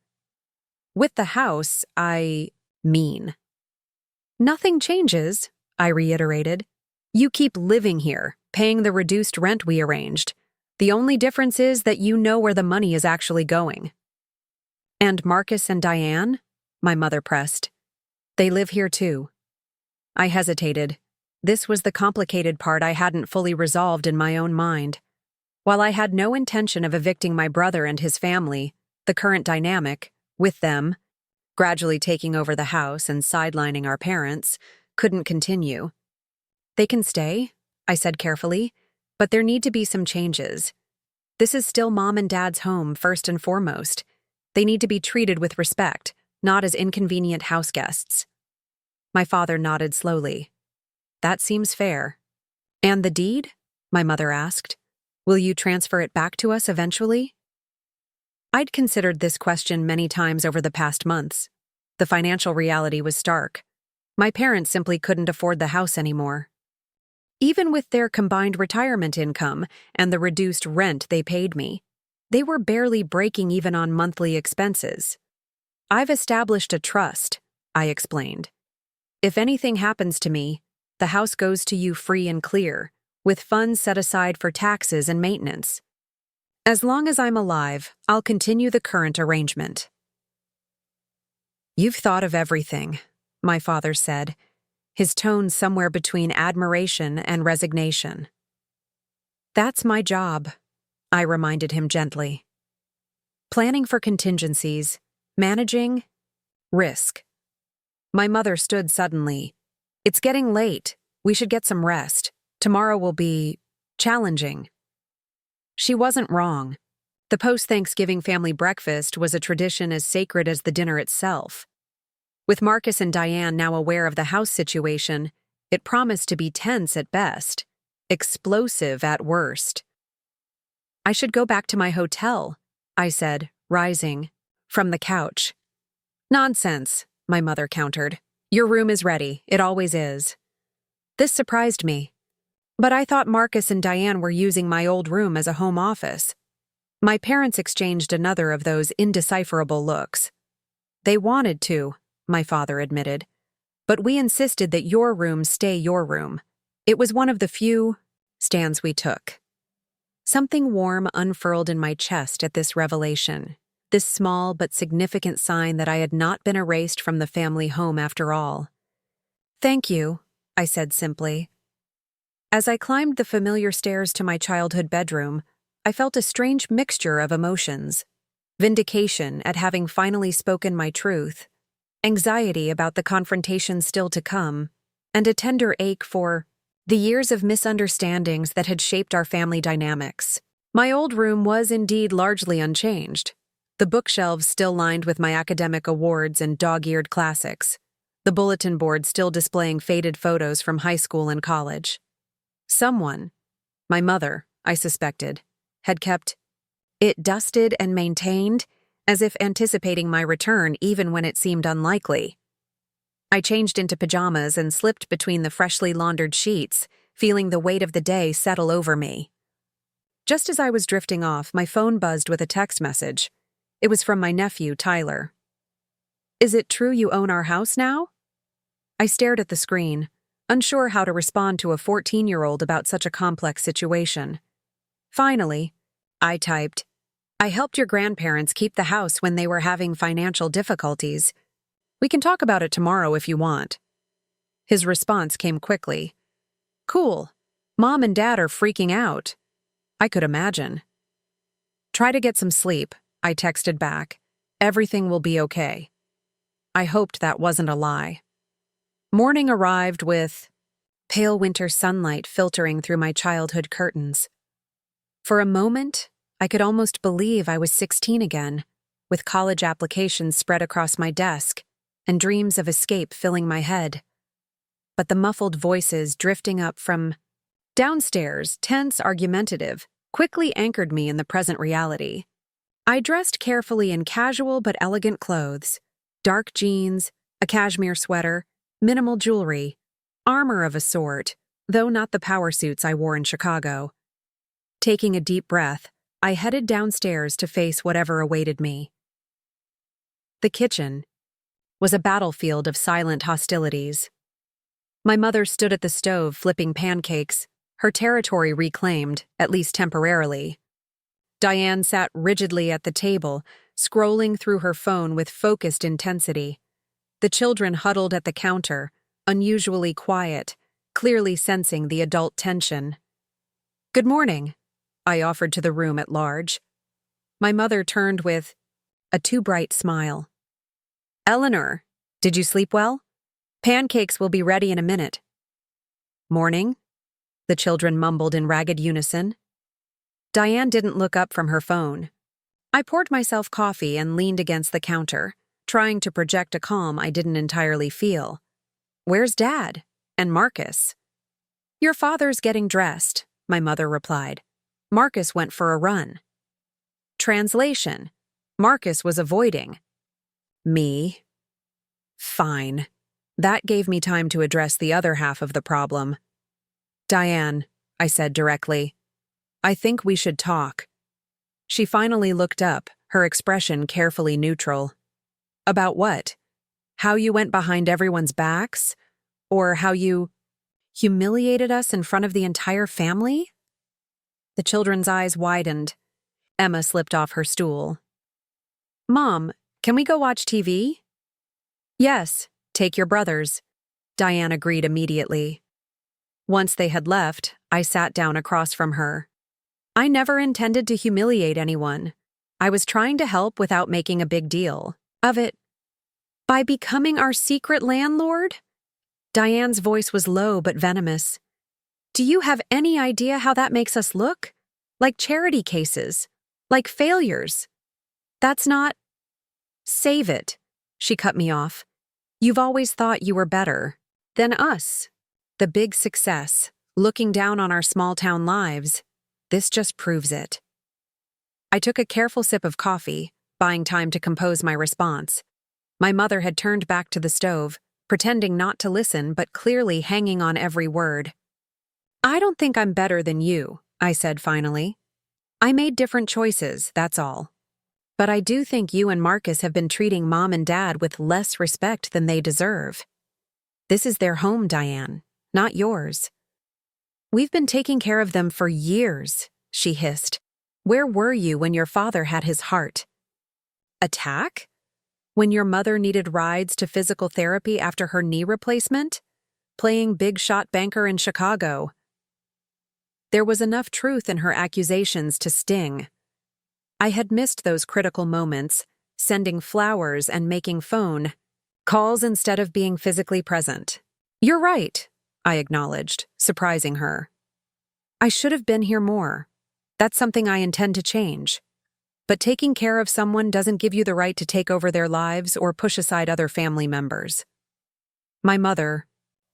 With the house, I mean. Nothing changes, I reiterated. You keep living here, paying the reduced rent we arranged. The only difference is that you know where the money is actually going. And Marcus and Diane? My mother pressed. They live here too. I hesitated. This was the complicated part I hadn't fully resolved in my own mind. While I had no intention of evicting my brother and his family, the current dynamic, with them, gradually taking over the house and sidelining our parents, couldn't continue. They can stay, I said carefully, but there need to be some changes. This is still Mom and Dad's home first and foremost. They need to be treated with respect, not as inconvenient house guests. My father nodded slowly. That seems fair. And the deed? My mother asked. Will you transfer it back to us eventually? I'd considered this question many times over the past months. The financial reality was stark. My parents simply couldn't afford the house anymore. Even with their combined retirement income and the reduced rent they paid me, they were barely breaking even on monthly expenses. I've established a trust, I explained. If anything happens to me, the house goes to you free and clear, with funds set aside for taxes and maintenance. As long as I'm alive, I'll continue the current arrangement. You've thought of everything, my father said, his tone somewhere between admiration and resignation. That's my job, I reminded him gently. Planning for contingencies, managing risk. My mother stood suddenly. It's getting late. We should get some rest. Tomorrow will be challenging. She wasn't wrong. The post-Thanksgiving family breakfast was a tradition as sacred as the dinner itself. With Marcus and Diane now aware of the house situation, it promised to be tense at best. explosive at worst. I should go back to my hotel, I said, rising from the couch. Nonsense, my mother countered. Your room is ready. It always is. This surprised me. But I thought Marcus and Diane were using my old room as a home office. My parents exchanged another of those indecipherable looks. They wanted to, my father admitted. But we insisted that your room stay your room. It was one of the few stands we took. Something warm unfurled in my chest at this revelation, this small but significant sign that I had not been erased from the family home after all. Thank you, I said simply. As I climbed the familiar stairs to my childhood bedroom, I felt a strange mixture of emotions. Vindication at having finally spoken my truth, anxiety about the confrontation still to come, and a tender ache for the years of misunderstandings that had shaped our family dynamics. My old room was indeed largely unchanged. The bookshelves still lined with my academic awards and dog-eared classics. The bulletin board still displaying faded photos from high school and college. Someone, my mother, I suspected, had kept it dusted and maintained, as if anticipating my return even when it seemed unlikely. I changed into pajamas and slipped between the freshly laundered sheets, feeling the weight of the day settle over me. Just as I was drifting off, my phone buzzed with a text message. It was from my nephew, Tyler. Is it true you own our house now? I stared at the screen, unsure how to respond to a 14-year-old about such a complex situation. Finally, I typed, I helped your grandparents keep the house when they were having financial difficulties. We can talk about it tomorrow if you want. His response came quickly. Cool. Mom and Dad are freaking out. I could imagine. Try to get some sleep, I texted back. Everything will be okay. I hoped that wasn't a lie. Morning arrived with pale winter sunlight filtering through my childhood curtains. For a moment, I could almost believe I was 16 again, with college applications spread across my desk and dreams of escape filling my head. But the muffled voices drifting up from downstairs, tense, argumentative, quickly anchored me in the present reality. I dressed carefully in casual but elegant clothes, dark jeans, a cashmere sweater, minimal jewelry, armor of a sort, though not the power suits I wore in Chicago. Taking a deep breath, I headed downstairs to face whatever awaited me. The kitchen was a battlefield of silent hostilities. My mother stood at the stove flipping pancakes, her territory reclaimed, at least temporarily. Diane sat rigidly at the table, scrolling through her phone with focused intensity. The children huddled at the counter, unusually quiet, clearly sensing the adult tension. Good morning, I offered to the room at large. My mother turned with a too bright smile. Eleanor, did you sleep well? Pancakes will be ready in a minute. Morning, the children mumbled in ragged unison. Diane didn't look up from her phone. I poured myself coffee and leaned against the counter, trying to project a calm I didn't entirely feel. Where's Dad? And Marcus? Your father's getting dressed, my mother replied. Marcus went for a run. Translation: Marcus was avoiding me. Fine. That gave me time to address the other half of the problem. Diane, I said directly, I think we should talk. She finally looked up, her expression carefully neutral. About what? How you went behind everyone's backs? Or how you humiliated us in front of the entire family? The children's eyes widened. Emma slipped off her stool. Mom, can we go watch TV? Yes, take your brothers. Diane agreed immediately. Once they had left, I sat down across from her. I never intended to humiliate anyone. I was trying to help without making a big deal of it. By becoming our secret landlord? Diane's voice was low but venomous. Do you have any idea how that makes us look? Like charity cases. Like failures. That's not... Save it, she cut me off. You've always thought you were better than us. The big success Looking down on our small-town lives, this just proves it. I took a careful sip of coffee, buying time to compose my response. My mother had turned back to the stove, pretending not to listen but clearly hanging on every word. "I don't think I'm better than you," I said finally. "I made different choices, that's all. But I do think you and Marcus have been treating Mom and Dad with less respect than they deserve. This is their home, Diane, not yours." "We've been taking care of them for years," she hissed. "Where were you when your father had his heart attack? When your mother needed rides to physical therapy after her knee replacement? Playing big shot banker in Chicago?" There was enough truth in her accusations to sting. I had missed those critical moments, sending flowers and making phone calls instead of being physically present. "You're right," I acknowledged, surprising her. "I should have been here more. That's something I intend to change. But taking care of someone doesn't give you the right to take over their lives or push aside other family members." My mother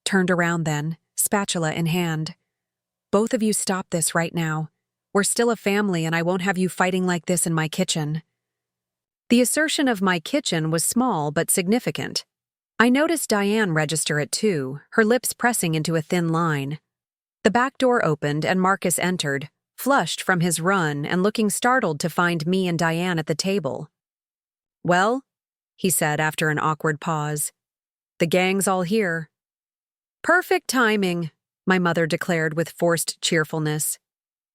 turned around then, spatula in hand. "Both of you stop this right now. We're still a family and I won't have you fighting like this in my kitchen." The assertion of my kitchen was small but significant. I noticed Diane register it too, her lips pressing into a thin line. The back door opened and Marcus entered, flushed from his run and looking startled to find me and Diane at the table. "Well," he said after an awkward pause, "the gang's all here." "Perfect timing," my mother declared with forced cheerfulness.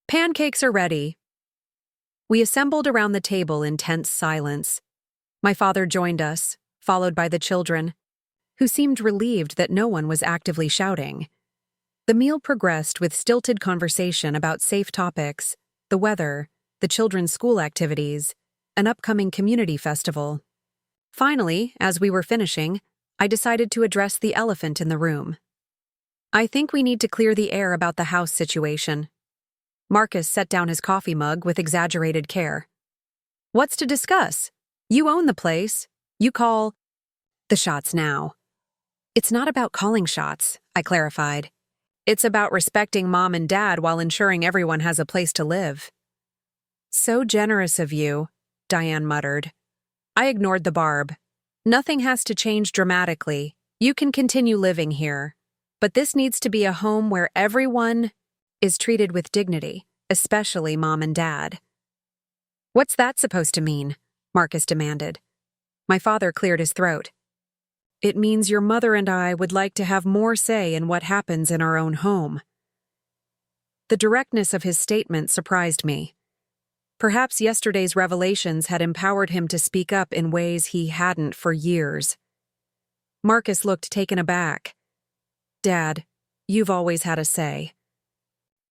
"Pancakes are ready." We assembled around the table in tense silence. My father joined us, followed by the children, who seemed relieved that no one was actively shouting. The meal progressed with stilted conversation about safe topics, the weather, the children's school activities, an upcoming community festival. Finally, as we were finishing, I decided to address the elephant in the room. "I think we need to clear the air about the house situation." Marcus set down his coffee mug with exaggerated care. "What's to discuss? You own the place. You call the shots now." "It's not about calling shots," I clarified. "It's about respecting Mom and Dad while ensuring everyone has a place to live." "So generous of you," Diane muttered. I ignored the barb. "Nothing has to change dramatically. You can continue living here. But this needs to be a home where everyone is treated with dignity, especially Mom and Dad." "What's that supposed to mean?" Marcus demanded. My father cleared his throat. "It means your mother and I would like to have more say in what happens in our own home." The directness of his statement surprised me. Perhaps yesterday's revelations had empowered him to speak up in ways he hadn't for years. Marcus looked taken aback. "Dad, you've always had a say."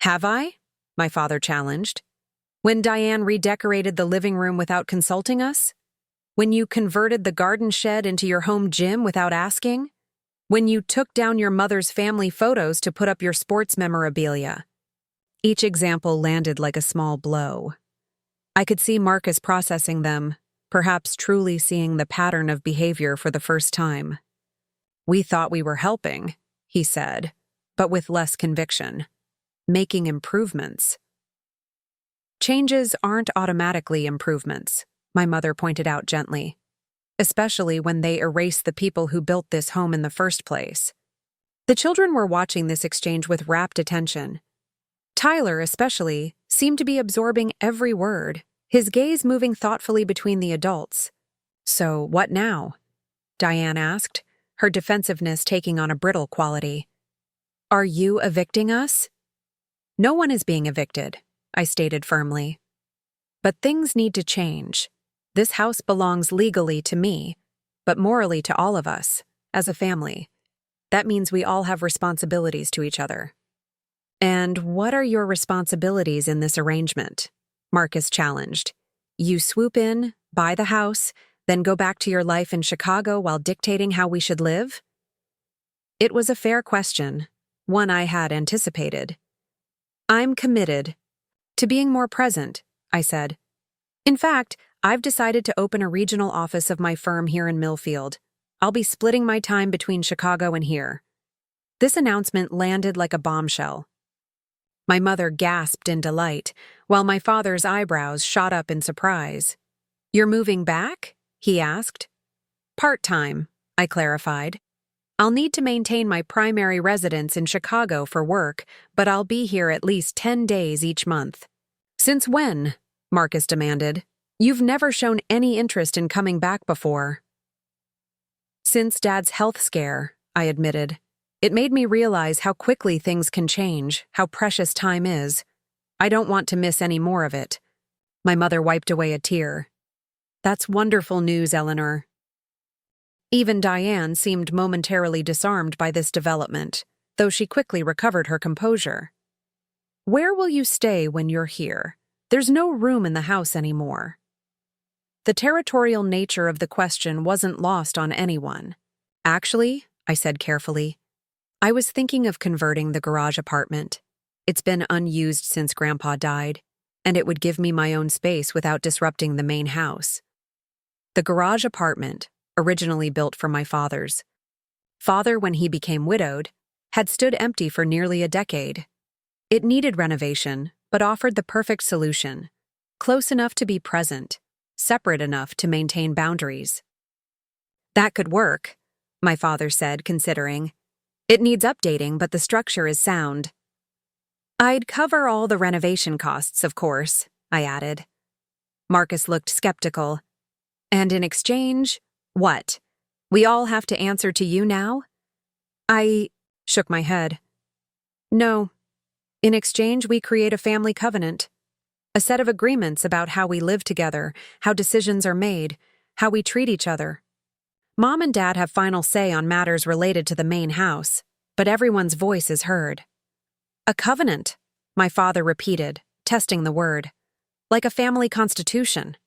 "Have I?" my father challenged. "When Diane redecorated the living room without consulting us? When you converted the garden shed into your home gym without asking? When you took down your mother's family photos to put up your sports memorabilia?" Each example landed like a small blow. I could see Marcus processing them, perhaps truly seeing the pattern of behavior for the first time. "We thought we were helping," he said, but with less conviction. "Making improvements." "Changes aren't automatically improvements," my mother pointed out gently, "especially when they erase the people who built this home in the first place." The children were watching this exchange with rapt attention. Tyler, especially, seemed to be absorbing every word, his gaze moving thoughtfully between the adults. "So, what now?" Diane asked, her defensiveness taking on a brittle quality. "Are you evicting us?" "No one is being evicted," I stated firmly. "But things need to change. This house belongs legally to me, but morally to all of us, as a family. That means we all have responsibilities to each other." "And what are your responsibilities in this arrangement?" Marcus challenged. "You swoop in, buy the house, then go back to your life in Chicago while dictating how we should live?" It was a fair question, one I had anticipated. "I'm committed to being more present," I said. "In fact, I've decided to open a regional office of my firm here in Millfield. I'll be splitting my time between Chicago and here." This announcement landed like a bombshell. My mother gasped in delight, while my father's eyebrows shot up in surprise. "You're moving back?" he asked. "Part-time," I clarified. "I'll need to maintain my primary residence in Chicago for work, but I'll be here at least 10 days each month." "Since when?" Marcus demanded. "You've never shown any interest in coming back before." "Since Dad's health scare," I admitted. "It made me realize how quickly things can change, how precious time is. I don't want to miss any more of it." My mother wiped away a tear. "That's wonderful news, Eleanor." Even Diane seemed momentarily disarmed by this development, though she quickly recovered her composure. "Where will you stay when you're here? There's no room in the house anymore." The territorial nature of the question wasn't lost on anyone. "Actually," I said carefully, "I was thinking of converting the garage apartment. It's been unused since Grandpa died, and it would give me my own space without disrupting the main house." The garage apartment, originally built for my father's father when he became widowed, had stood empty for nearly a decade. It needed renovation, but offered the perfect solution: close enough to be present, separate enough to maintain boundaries. "That could work," my father said, considering. "It needs updating, but the structure is sound." "I'd cover all the renovation costs, of course," I added. Marcus looked skeptical. "And in exchange, what? We all have to answer to you now?" I shook my head. "No. In exchange, we create a family covenant. A set of agreements about how we live together, how decisions are made, how we treat each other. Mom and Dad have final say on matters related to the main house, but everyone's voice is heard." "A covenant," my father repeated, testing the word. "Like a family constitution."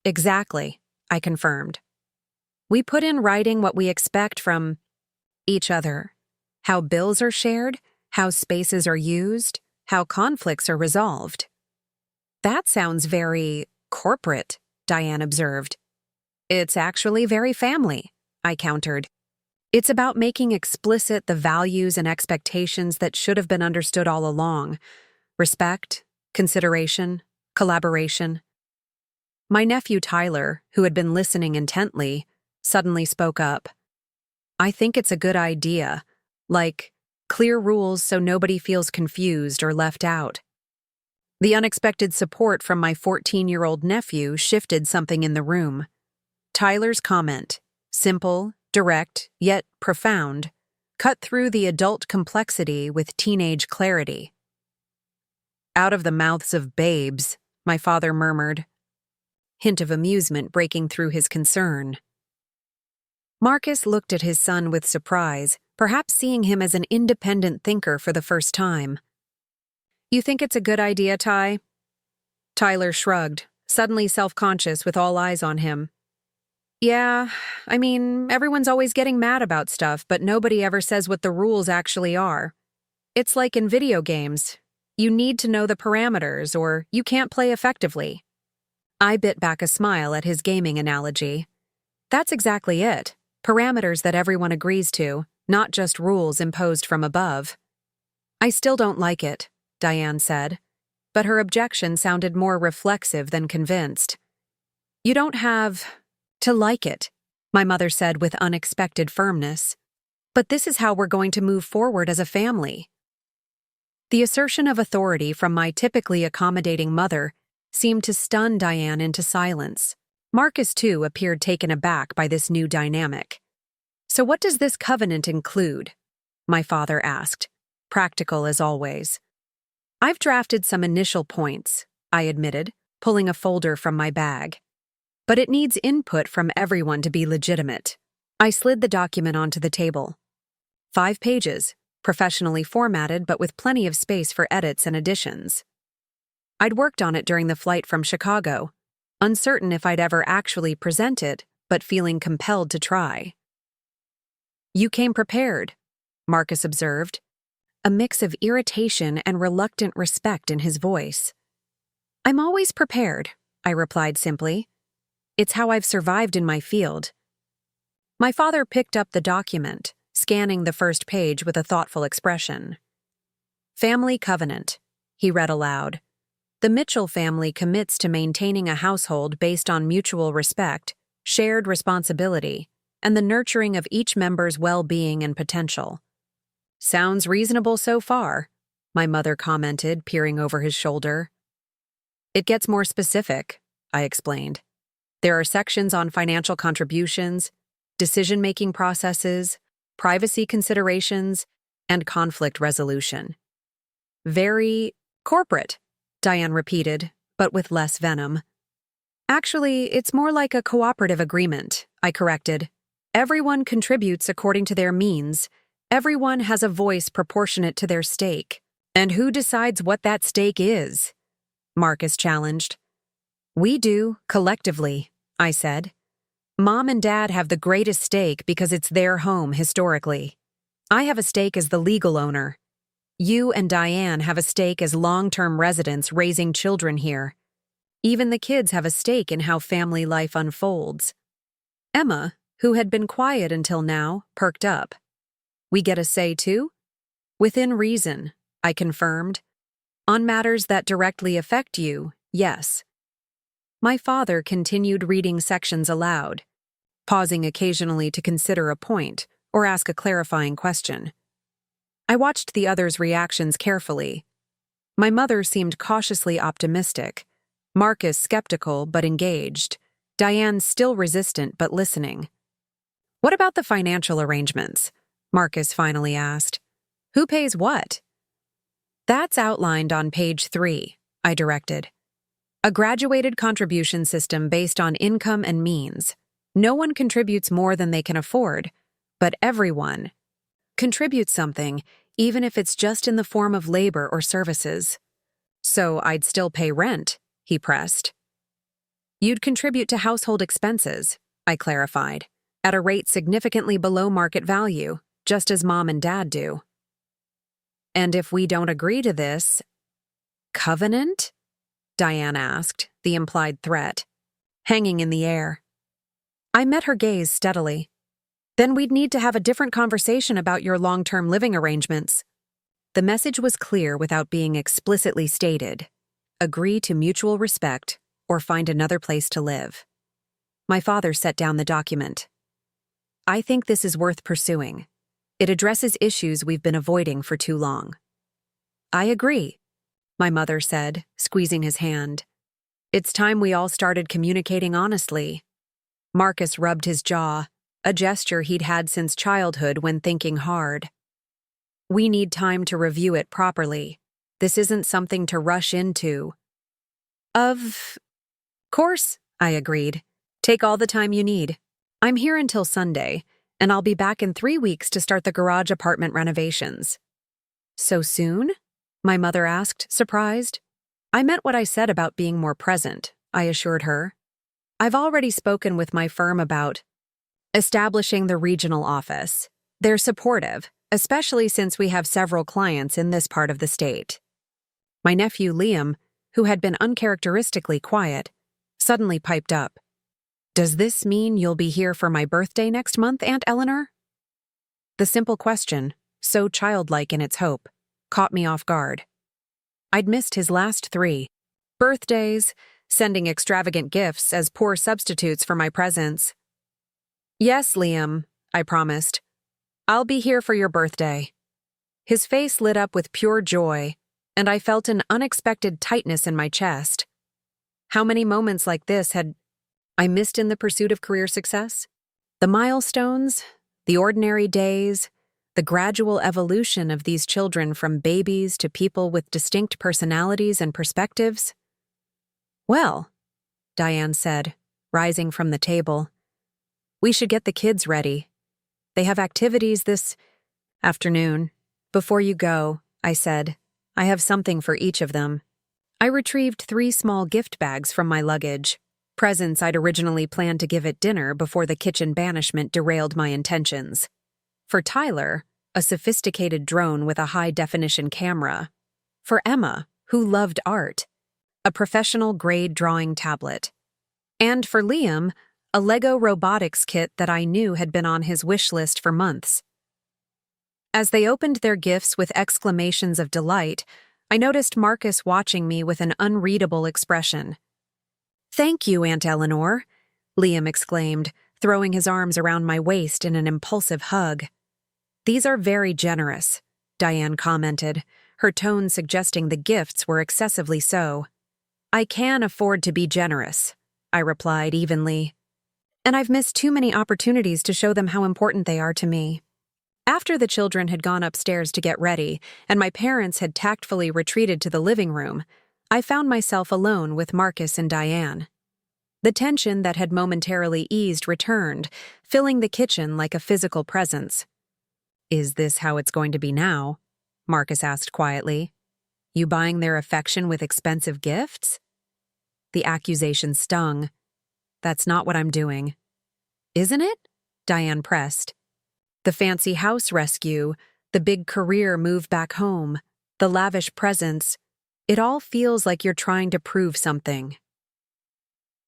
"Exactly," I confirmed. "We put in writing what we expect from each other. How bills are shared, how spaces are used, how conflicts are resolved." "That sounds very corporate," Diane observed. "It's actually very family," I countered. "It's about making explicit the values and expectations that should have been understood all along: respect, consideration, collaboration." My nephew Tyler, who had been listening intently, suddenly spoke up. "I think it's a good idea, like clear rules so nobody feels confused or left out." The unexpected support from my 14-year-old nephew shifted something in the room. Tyler's comment, simple, direct, yet profound, cut through the adult complexity with teenage clarity. "Out of the mouths of babes," my father murmured, hint of amusement breaking through his concern. Marcus looked at his son with surprise, perhaps seeing him as an independent thinker for the first time. "You think it's a good idea, Ty?" Tyler shrugged, suddenly self-conscious with all eyes on him. "Yeah, I mean, everyone's always getting mad about stuff, but nobody ever says what the rules actually are. It's like in video games. You need to know the parameters, or you can't play effectively." I bit back a smile at his gaming analogy. "That's exactly it. Parameters that everyone agrees to, not just rules imposed from above." "I still don't like it," Diane said, but her objection sounded more reflexive than convinced. "You don't have to like it," my mother said with unexpected firmness. "But this is how we're going to move forward as a family." The assertion of authority from my typically accommodating mother seemed to stun Diane into silence. Marcus, too, appeared taken aback by this new dynamic. "So what does this covenant include?" my father asked, practical as always. "I've drafted some initial points," I admitted, pulling a folder from my bag. "But it needs input from everyone to be legitimate." I slid the document onto the table. 5 pages, professionally formatted but with plenty of space for edits and additions. I'd worked on it during the flight from Chicago, uncertain if I'd ever actually present it, but feeling compelled to try. "You came prepared," Marcus observed, a mix of irritation and reluctant respect in his voice. "I'm always prepared," I replied simply. "It's how I've survived in my field." My father picked up the document, scanning the first page with a thoughtful expression. Family Covenant, he read aloud. The Mitchell family commits to maintaining a household based on mutual respect, shared responsibility, and the nurturing of each member's well-being and potential. Sounds reasonable so far, my mother commented, peering over his shoulder. It gets more specific, I explained. There are sections on financial contributions, decision-making processes, privacy considerations, and conflict resolution. Very corporate, Diane repeated, but with less venom. Actually, it's more like a cooperative agreement, I corrected. Everyone contributes according to their means. Everyone has a voice proportionate to their stake. And who decides what that stake is? Marcus challenged. We do, collectively, I said. Mom and Dad have the greatest stake because it's their home historically. I have a stake as the legal owner. You and Diane have a stake as long-term residents raising children here. Even the kids have a stake in how family life unfolds. Emma, who had been quiet until now, perked up. We get a say too? Within reason, I confirmed. On matters that directly affect you, yes. My father continued reading sections aloud, pausing occasionally to consider a point or ask a clarifying question. I watched the others' reactions carefully. My mother seemed cautiously optimistic, Marcus skeptical but engaged, Diane still resistant but listening. What about the financial arrangements? Marcus finally asked. Who pays what? That's outlined on page 3, I directed. A graduated contribution system based on income and means. No one contributes more than they can afford, but everyone contributes something, even if it's just in the form of labor or services. So I'd still pay rent, he pressed. You'd contribute to household expenses, I clarified, at a rate significantly below market value, just as Mom and Dad do. And if we don't agree to this, covenant? Diane asked, the implied threat, hanging in the air. I met her gaze steadily. Then we'd need to have a different conversation about your long-term living arrangements. The message was clear without being explicitly stated. Agree to mutual respect or find another place to live. My father set down the document. I think this is worth pursuing. It addresses issues we've been avoiding for too long. I agree, my mother said, squeezing his hand. It's time we all started communicating honestly. Marcus rubbed his jaw, a gesture he'd had since childhood when thinking hard. We need time to review it properly. This isn't something to rush into. Of course, I agreed. Take all the time you need. I'm here until Sunday, and I'll be back in 3 weeks to start the garage apartment renovations. So soon? My mother asked, surprised. I meant what I said about being more present, I assured her. I've already spoken with my firm about establishing the regional office. They're supportive, especially since we have several clients in this part of the state. My nephew Liam, who had been uncharacteristically quiet, suddenly piped up. Does this mean you'll be here for my birthday next month, Aunt Eleanor? The simple question, so childlike in its hope, caught me off guard. I'd missed his last 3 birthdays, sending extravagant gifts as poor substitutes for my presence. Yes, Liam, I promised. I'll be here for your birthday. His face lit up with pure joy, and I felt an unexpected tightness in my chest. How many moments like this had I missed in the pursuit of career success? The milestones, the ordinary days, the gradual evolution of these children from babies to people with distinct personalities and perspectives? Well, Diane said, rising from the table, we should get the kids ready. They have activities this afternoon. Before you go, I said, I have something for each of them. I retrieved 3 small gift bags from my luggage, presents I'd originally planned to give at dinner before the kitchen banishment derailed my intentions. For Tyler, a sophisticated drone with a high-definition camera. For Emma, who loved art, a professional-grade drawing tablet. And for Liam, a Lego robotics kit that I knew had been on his wish list for months. As they opened their gifts with exclamations of delight, I noticed Marcus watching me with an unreadable expression. "Thank you, Aunt Eleanor," Liam exclaimed, throwing his arms around my waist in an impulsive hug. "These are very generous," Diane commented, her tone suggesting the gifts were excessively so. "I can afford to be generous," I replied evenly. "And I've missed too many opportunities to show them how important they are to me." After the children had gone upstairs to get ready, and my parents had tactfully retreated to the living room, I found myself alone with Marcus and Diane. The tension that had momentarily eased returned, filling the kitchen like a physical presence. "Is this how it's going to be now?" Marcus asked quietly. "You buying their affection with expensive gifts?" The accusation stung. "That's not what I'm doing." "Isn't it?" Diane pressed. "The fancy house rescue, the big career move back home, the lavish presents, it all feels like you're trying to prove something."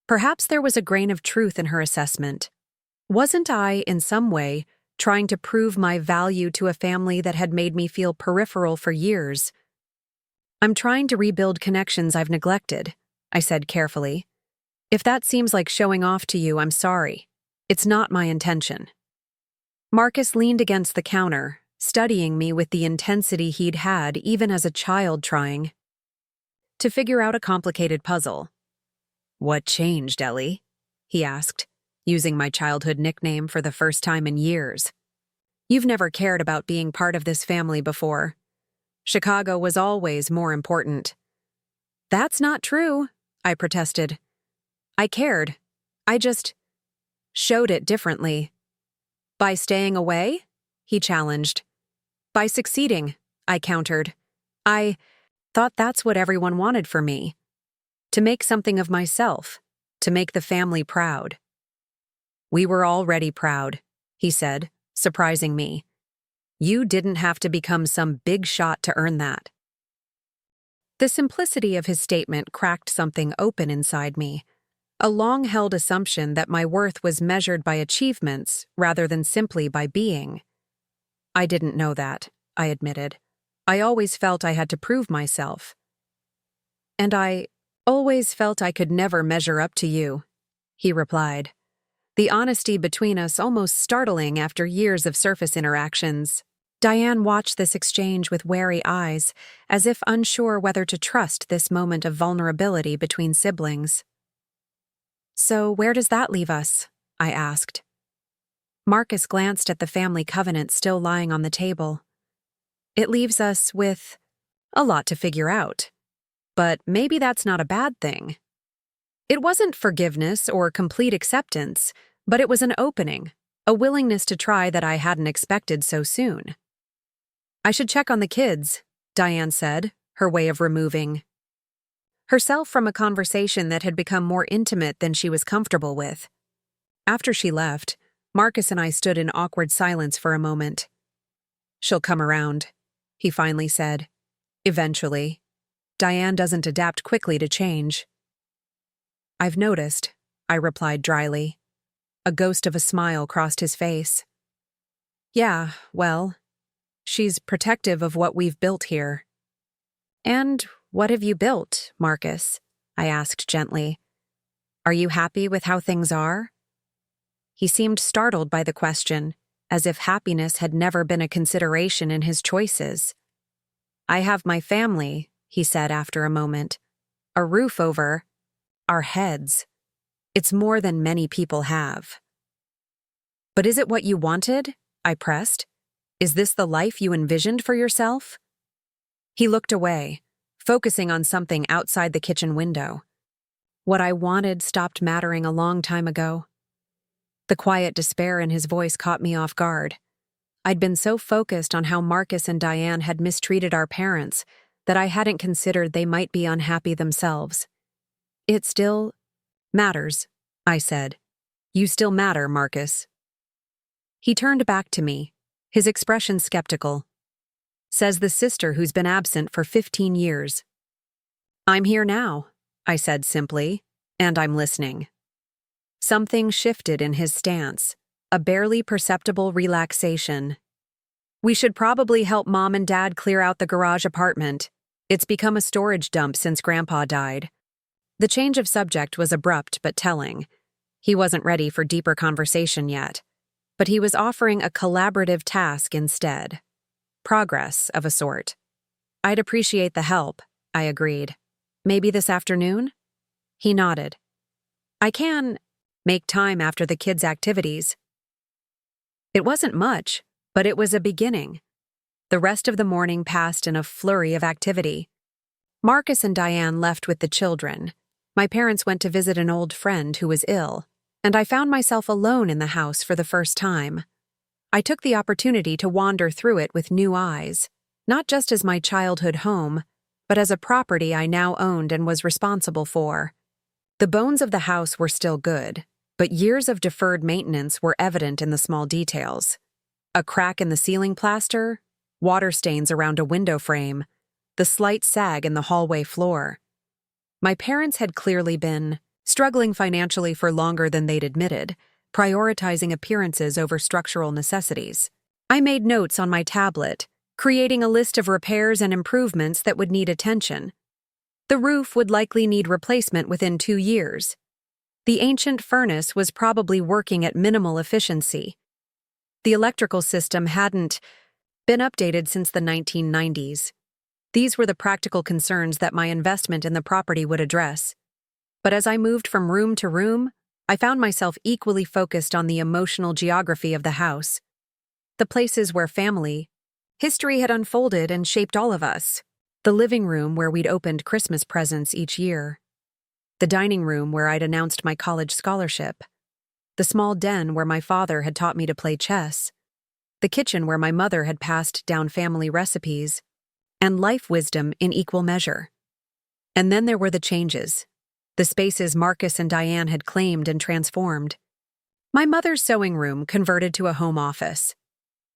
Perhaps there was a grain of truth in her assessment. Wasn't I, in some way, trying to prove my value to a family that had made me feel peripheral for years? "I'm trying to rebuild connections I've neglected," I said carefully. "If that seems like showing off to you, I'm sorry. It's not my intention." Marcus leaned against the counter, studying me with the intensity he'd had even as a child trying to figure out a complicated puzzle. "What changed, Ellie?" he asked, using my childhood nickname for the first time in years. "You've never cared about being part of this family before. Chicago was always more important." "That's not true," I protested. "I cared. I just showed it differently." "By staying away?" he challenged. "By succeeding," I countered. "I thought that's what everyone wanted for me. To make something of myself, to make the family proud." "We were already proud," he said, surprising me. "You didn't have to become some big shot to earn that." The simplicity of his statement cracked something open inside me, a long-held assumption that my worth was measured by achievements rather than simply by being. "I didn't know that," I admitted. "I always felt I had to prove myself." "And I always felt I could never measure up to you," he replied, the honesty between us almost startling after years of surface interactions. Diane watched this exchange with wary eyes, as if unsure whether to trust this moment of vulnerability between siblings. "So where does that leave us?" I asked. Marcus glanced at the family covenant still lying on the table. "It leaves us with a lot to figure out. But maybe that's not a bad thing." It wasn't forgiveness or complete acceptance, but it was an opening, a willingness to try that I hadn't expected so soon. "I should check on the kids," Diane said, her way of removing herself from a conversation that had become more intimate than she was comfortable with. After she left, Marcus and I stood in awkward silence for a moment. "She'll come around," he finally said. "Eventually. Diane doesn't adapt quickly to change." "I've noticed," I replied dryly. A ghost of a smile crossed his face. "Yeah, well, she's protective of what we've built here." "And what have you built, Marcus?" I asked gently. "Are you happy with how things are?" He seemed startled by the question, as if happiness had never been a consideration in his choices. "I have my family," he said after a moment. "A roof over our heads. It's more than many people have." "But is it what you wanted?" I pressed. "Is this the life you envisioned for yourself?" He looked away, focusing on something outside the kitchen window. What I wanted stopped mattering a long time ago. The quiet despair in his voice caught me off guard. I'd been so focused on how Marcus and Diane had mistreated our parents that I hadn't considered they might be unhappy themselves. "It still matters," I said. "You still matter, Marcus." He turned back to me, his expression skeptical. "Says the sister who's been absent for 15 years. "I'm here now," I said simply, "and I'm listening." Something shifted in his stance, a barely perceptible relaxation. We should probably help Mom and Dad clear out the garage apartment. It's become a storage dump since Grandpa died. The change of subject was abrupt but telling. He wasn't ready for deeper conversation yet, but he was offering a collaborative task instead. Progress, of a sort. I'd appreciate the help, I agreed. Maybe this afternoon? He nodded. I can make time after the kids' activities. It wasn't much, but it was a beginning. The rest of the morning passed in a flurry of activity. Marcus and Diane left with the children. My parents went to visit an old friend who was ill, and I found myself alone in the house for the first time. I took the opportunity to wander through it with new eyes, not just as my childhood home, but as a property I now owned and was responsible for. The bones of the house were still good, but years of deferred maintenance were evident in the small details. A crack in the ceiling plaster, water stains around a window frame, the slight sag in the hallway floor. My parents had clearly been struggling financially for longer than they'd admitted, prioritizing appearances over structural necessities. I made notes on my tablet, creating a list of repairs and improvements that would need attention. The roof would likely need replacement within 2 years. The ancient furnace was probably working at minimal efficiency. The electrical system hadn't been updated since the 1990s. These were the practical concerns that my investment in the property would address. But as I moved from room to room, I found myself equally focused on the emotional geography of the house. The places where family, history had unfolded and shaped all of us. The living room where we'd opened Christmas presents each year. The dining room where I'd announced my college scholarship. The small den where my father had taught me to play chess. The kitchen where my mother had passed down family recipes. And life wisdom in equal measure. And then there were the changes. The spaces Marcus and Diane had claimed and transformed. My mother's sewing room converted to a home office.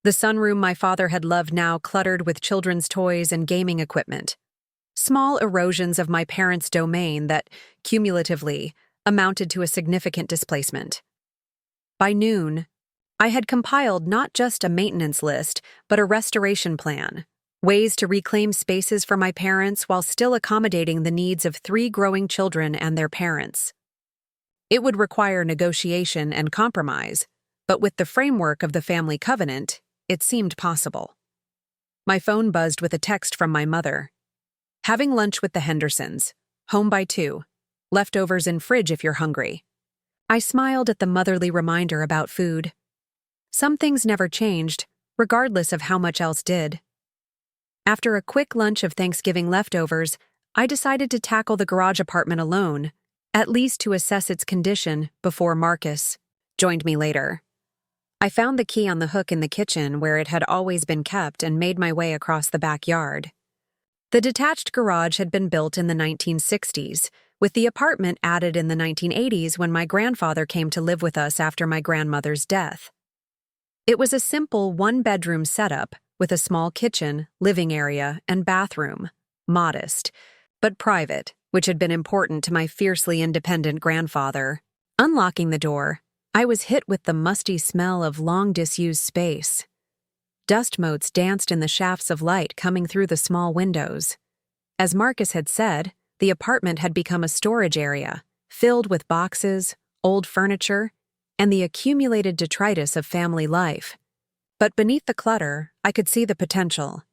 The sunroom my father had loved now cluttered with children's toys and gaming equipment. Small erosions of my parents' domain that, cumulatively, amounted to a significant displacement. By noon, I had compiled not just a maintenance list, but a restoration plan. Ways to reclaim spaces for my parents while still accommodating the needs of 3 growing children and their parents. It would require negotiation and compromise, but with the framework of the family covenant, it seemed possible. My phone buzzed with a text from my mother. Having lunch with the Hendersons. Home by 2. Leftovers in fridge if you're hungry. I smiled at the motherly reminder about food. Some things never changed, regardless of how much else did. After a quick lunch of Thanksgiving leftovers, I decided to tackle the garage apartment alone, at least to assess its condition before Marcus joined me later. I found the key on the hook in the kitchen where it had always been kept and made my way across the backyard. The detached garage had been built in the 1960s, with the apartment added in the 1980s when my grandfather came to live with us after my grandmother's death. It was a simple 1-bedroom setup with a small kitchen, living area, and bathroom. Modest, but private, which had been important to my fiercely independent grandfather. Unlocking the door, I was hit with the musty smell of long-disused space. Dust motes danced in the shafts of light coming through the small windows. As Marcus had said, the apartment had become a storage area, filled with boxes, old furniture, and the accumulated detritus of family life. But beneath the clutter, I could see the potential.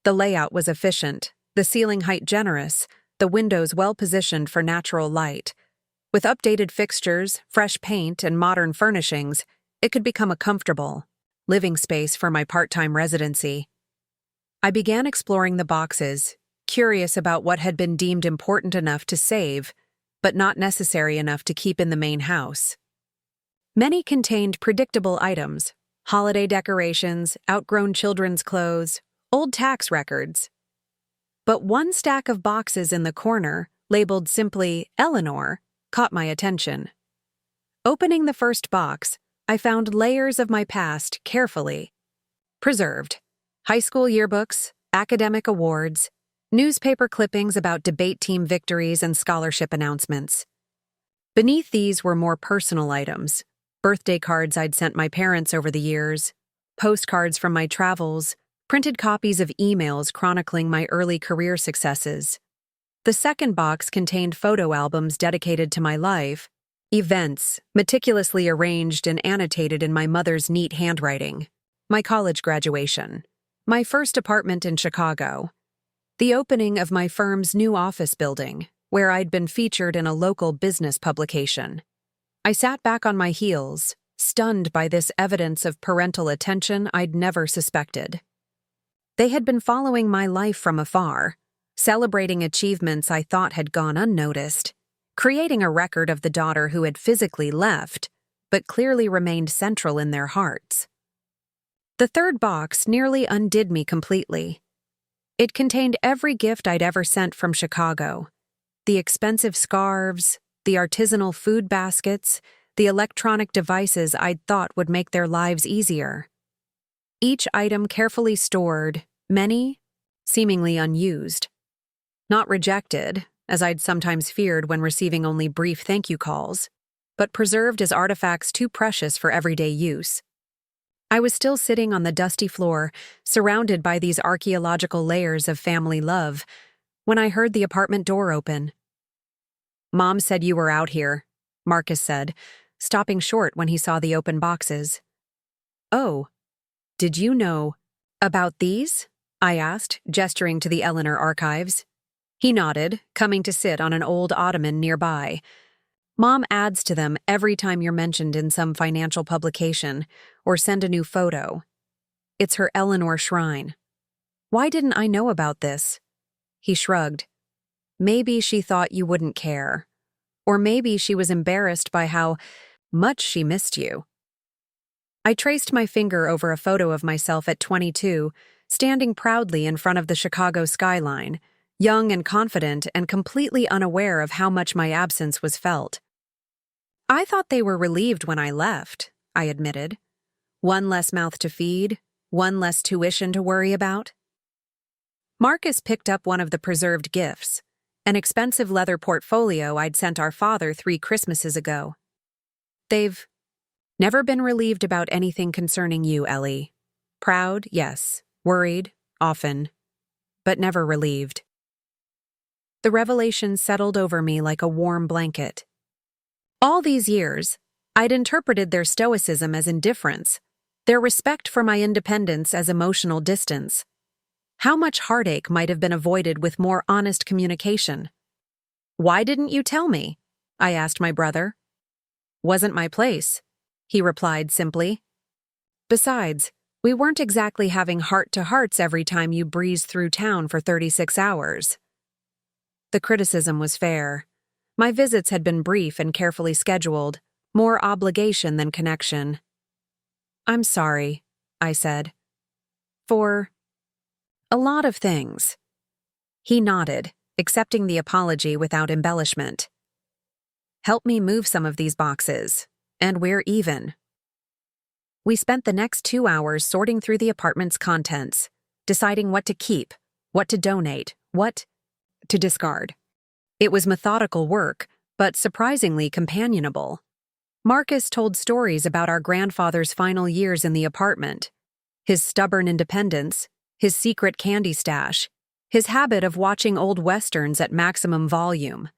The layout was efficient, the ceiling height generous, the windows well-positioned for natural light. With updated fixtures, fresh paint, and modern furnishings, it could become a comfortable living space for my part-time residency. I began exploring the boxes, curious about what had been deemed important enough to save, but not necessary enough to keep in the main house. Many contained predictable items: holiday decorations, outgrown children's clothes, old tax records. But one stack of boxes in the corner, labeled simply Eleanor, caught my attention. Opening the first box, I found layers of my past carefully preserved. High school yearbooks, academic awards, newspaper clippings about debate team victories and scholarship announcements. Beneath these were more personal items: birthday cards I'd sent my parents over the years, postcards from my travels, printed copies of emails chronicling my early career successes. The second box contained photo albums dedicated to my life, events meticulously arranged and annotated in my mother's neat handwriting, my college graduation, my first apartment in Chicago, the opening of my firm's new office building, where I'd been featured in a local business publication. I sat back on my heels, stunned by this evidence of parental attention I'd never suspected. They had been following my life from afar, celebrating achievements I thought had gone unnoticed, creating a record of the daughter who had physically left, but clearly remained central in their hearts. The third box nearly undid me completely. It contained every gift I'd ever sent from Chicago: the expensive scarves, the artisanal food baskets, the electronic devices I'd thought would make their lives easier. Each item carefully stored, many seemingly unused. Not rejected, as I'd sometimes feared when receiving only brief thank you calls, but preserved as artifacts too precious for everyday use. I was still sitting on the dusty floor, surrounded by these archaeological layers of family love, when I heard the apartment door open. "Mom said you were out here," Marcus said, stopping short when he saw the open boxes. "Oh, did you know about these?" I asked, gesturing to the Eleanor archives. He nodded, coming to sit on an old ottoman nearby. "Mom adds to them every time you're mentioned in some financial publication or send a new photo. It's her Eleanor shrine. Why didn't I know about this?" He shrugged. "Maybe she thought you wouldn't care. Or maybe she was embarrassed by how much she missed you." I traced my finger over a photo of myself at 22, standing proudly in front of the Chicago skyline, young and confident and completely unaware of how much my absence was felt. "I thought they were relieved when I left," I admitted. "One less mouth to feed, one less tuition to worry about." Marcus picked up one of the preserved gifts, an expensive leather portfolio I'd sent our father 3 Christmases ago. "They've never been relieved about anything concerning you, Ellie. Proud, yes. Worried, often. But never relieved." The revelation settled over me like a warm blanket. All these years, I'd interpreted their stoicism as indifference, their respect for my independence as emotional distance. How much heartache might have been avoided with more honest communication? "Why didn't you tell me?" I asked my brother. "Wasn't my place," he replied simply. "Besides, we weren't exactly having heart-to-hearts every time you breezed through town for 36 hours. The criticism was fair. My visits had been brief and carefully scheduled, more obligation than connection. "I'm sorry," I said. "For a lot of things." He nodded, accepting the apology without embellishment. "Help me move some of these boxes, and we're even." We spent the next 2 hours sorting through the apartment's contents, deciding what to keep, what to donate, what to discard. It was methodical work, but surprisingly companionable. Marcus told stories about our grandfather's final years in the apartment, his stubborn independence, his secret candy stash, his habit of watching old westerns at maximum volume.